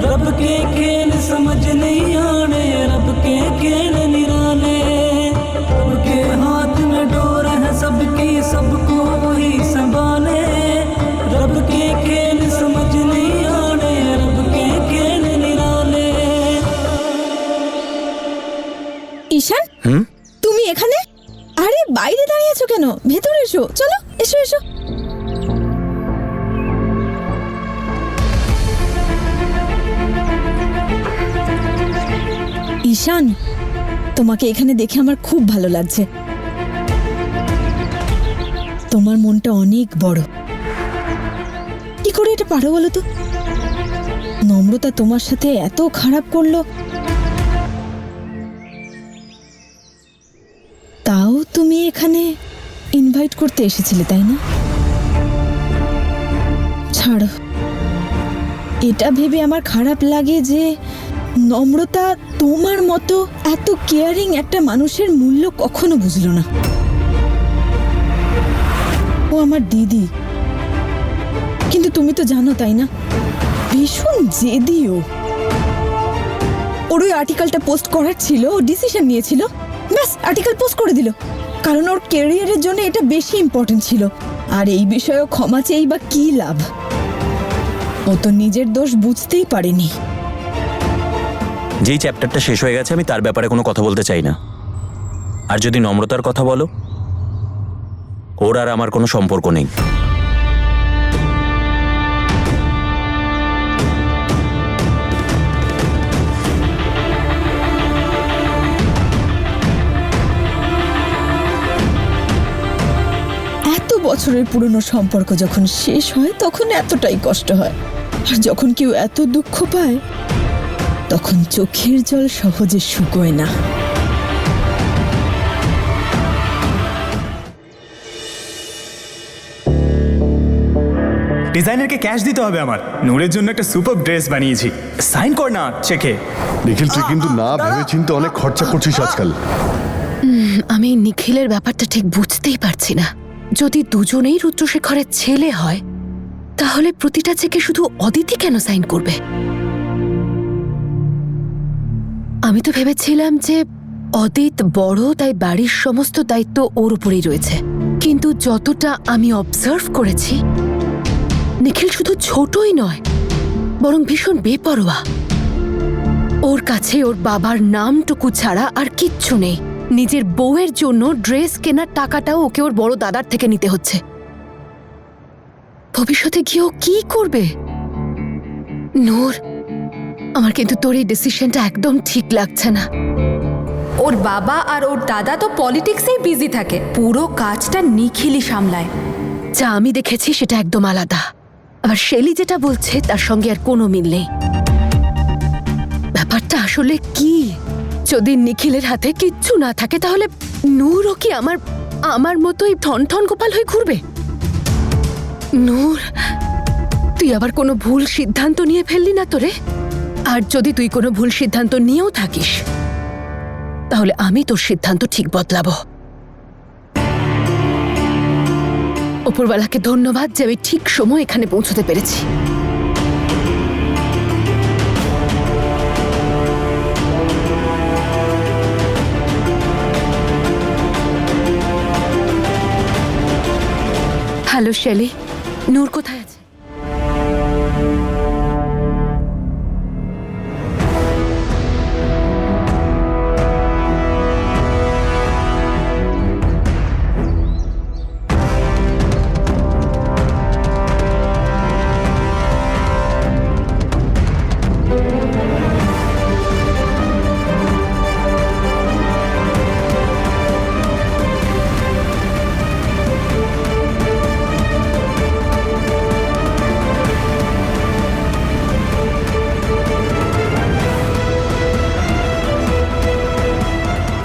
रब के खेल समझ नहीं आने, रब के खेल निराले। रब के हाथ में डोर है सबकी, सबको वही संभाले। रब के खेल समझ नहीं आने, रब के खेल निराले। ঈশান, তুমি এখানে? আরে বাইরে দাঁড়িয়ে আছো কেন? ভেতরে এসো, চলো, এসো এসো। ঈশান, তোমাকে এখানে দেখে আমার খুব ভালো লাগছে। তোমার মনটা অনেক বড়। কি করে এটা পারো বলো তো? নম্রতা তোমার সাথে এত খারাপ করলো, তাও তুমি এখানে ইনভাইট করতে এসেছিলে, তাই না? ছাড়ো, এটা ভেবে আমার খারাপ লাগে যে নম্রতা তোমার মতো এত কেয়ারিং একটা মানুষের মূল্য কখনো বুঝলো না। ও আমার দিদি, কিন্তু তুমি তো জানো তাই না, ভীষণ জেদি ও। ওর ওই আর্টিকেলটা পোস্ট করার ছিল, ও ডিসিশন নিয়েছিল, ব্যাস আর্টিকেল পোস্ট করে দিল, কারণ ওর ক্যারিয়ারের জন্য এটা বেশি ইম্পর্টেন্ট ছিল। আর এই বিষয়েও ক্ষমা চেয়েই বা কি লাভ? ও তো নিজের দোষ বুঝতেই পারেনি। যেই চ্যাপ্টারটা শেষ হয়ে গেছে আমি তার ব্যাপারে কোনো কথা বলতে চাই না। আর যদি নম্রতার কথা বলো, ওর আর আমার কোনো সম্পর্ক নেই। বছরের পুরনো সম্পর্ক যখন শেষ হয় তখন এতটাই কষ্ট হয়, আর যখন কেউ এত দুঃখ পায় তখন চোখের জল সহজে শুকোয় না। ডিজাইনারকে ক্যাশ দিতে হবে আমার। নূরের জন্য একটা সুপার ড্রেস বানিয়েছি, সাইন কর না চেকে। নিখিল, তুই কিন্তু না ভেবে চিন্তে অনেক খরচা করছিস আজকাল। আমি নিখিলের ব্যাপারটা ঠিক বুঝতেই পারছি না। যদি দুজনেই রুদ্রশেখরের ছেলে হয় তাহলে প্রতিটা চেকে শুধু অদিতি কেন সাইন করবে? আমি তো ভেবেছিলাম যে অদিত বড়, তাই বাড়ির সমস্ত দায়িত্ব ওর উপরেই রয়েছে। কিন্তু যতটা আমি অবজার্ভ করেছি, নিখিল শুধু ছোটই নয় বরং ভীষণ বেপরোয়া। ওর কাছে ওর বাবার নামটুকু ছাড়া আর কিচ্ছু নেই। নিজের বউয়ের জন্য ড্রেস কেনার টাকাটাও ওকে ওর বড় দাদার থেকে নিতে হচ্ছে। ভবিষ্যতে গিয়ে ও কি করবে? নূর, আমার কিন্তু তোর এই ডিসিশনটা একদম ঠিক লাগছে না। ওর বাবা আর ওর দাদা তো পলিটিক্সেই বিজি থাকে, পুরো কাজটা নিখিলই সামলায়। যা আমি দেখেছি সেটা একদম আলাদা। আবার শেলি যেটা বলছে তার সঙ্গে আর কোনো মিল নেই। ব্যাপারটা আসলে কি? যদি নিখিলের হাতে কিচ্ছু না থাকে তাহলে নূরও কি আমার মতোই ঠন ঠন গোপাল হয়ে ঘুরবে? নূর, তুই আবার কোনো ভুল সিদ্ধান্ত নিয়ে ফেললি না তোরে? আর যদি তুই কোনো ভুল সিদ্ধান্ত নিয়েও থাকিস তাহলে আমি তোর সিদ্ধান্ত ঠিক বদলাবো। উপরওয়ালাকে ধন্যবাদ যে আমি ঠিক সময় এখানে পৌঁছতে পেরেছি। হ্যালো শেলি, নূর কোথায় আছে?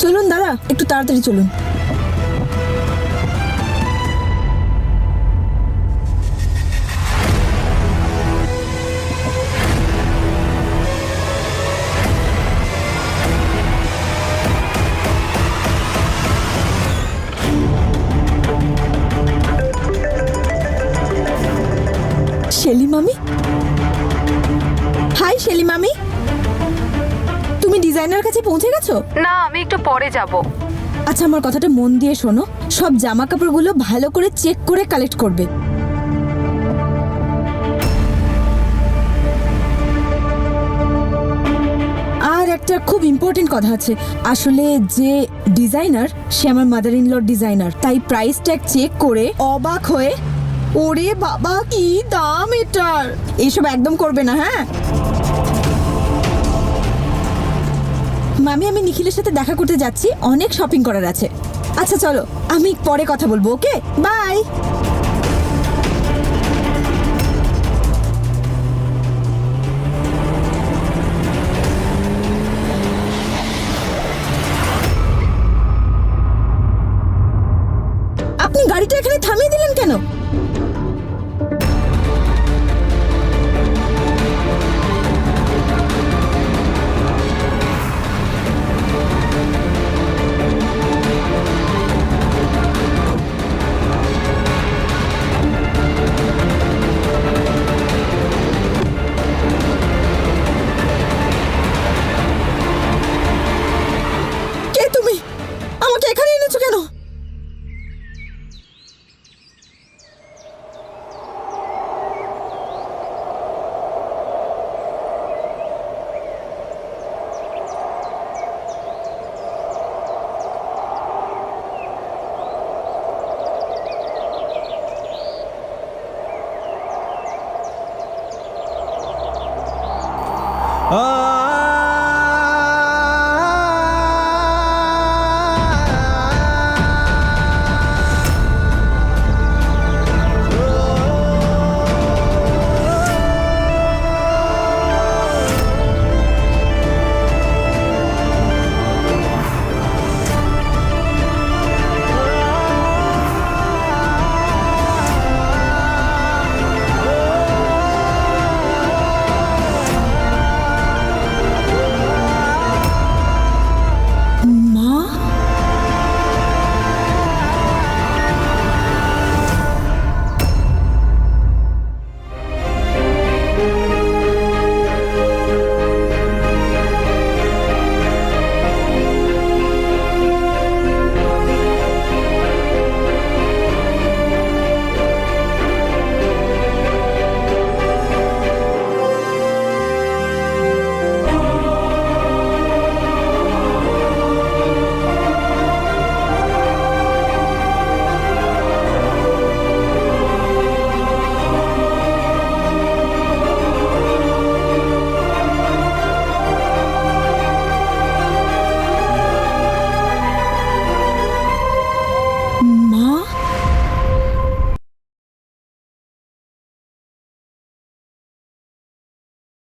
চলুন দাদা, একটু তাড়াতাড়ি চলুন। শেলি মামি, হাই শেলি মামি, তুমি ডিজাইনার কাছে পৌঁছে গেছো? না, আমি একটু পরে যাব। আচ্ছা, আমার কথাটা মন দিয়ে শোনো। সব জামা কাপড়গুলো ভালো করে চেক করে কালেক্ট করবে। আর একটা খুব ইম্পর্টেন্ট কথা আছে। আসলে যে ডিজাইনার সে আমার মাদার ইন লর ডিজাইনার, তাই প্রাইস ট্যাগ চেক করে অবাক হয়ে ওরে বাবা কি দাম এটার, এইসব একদম করবে না। হ্যাঁ মামি, আমি নিখিলের সাথে দেখা করতে যাচ্ছি, অনেক শপিং করার আছে। আচ্ছা চলো, আমি পরে কথা বলবো। ওকে, বাই।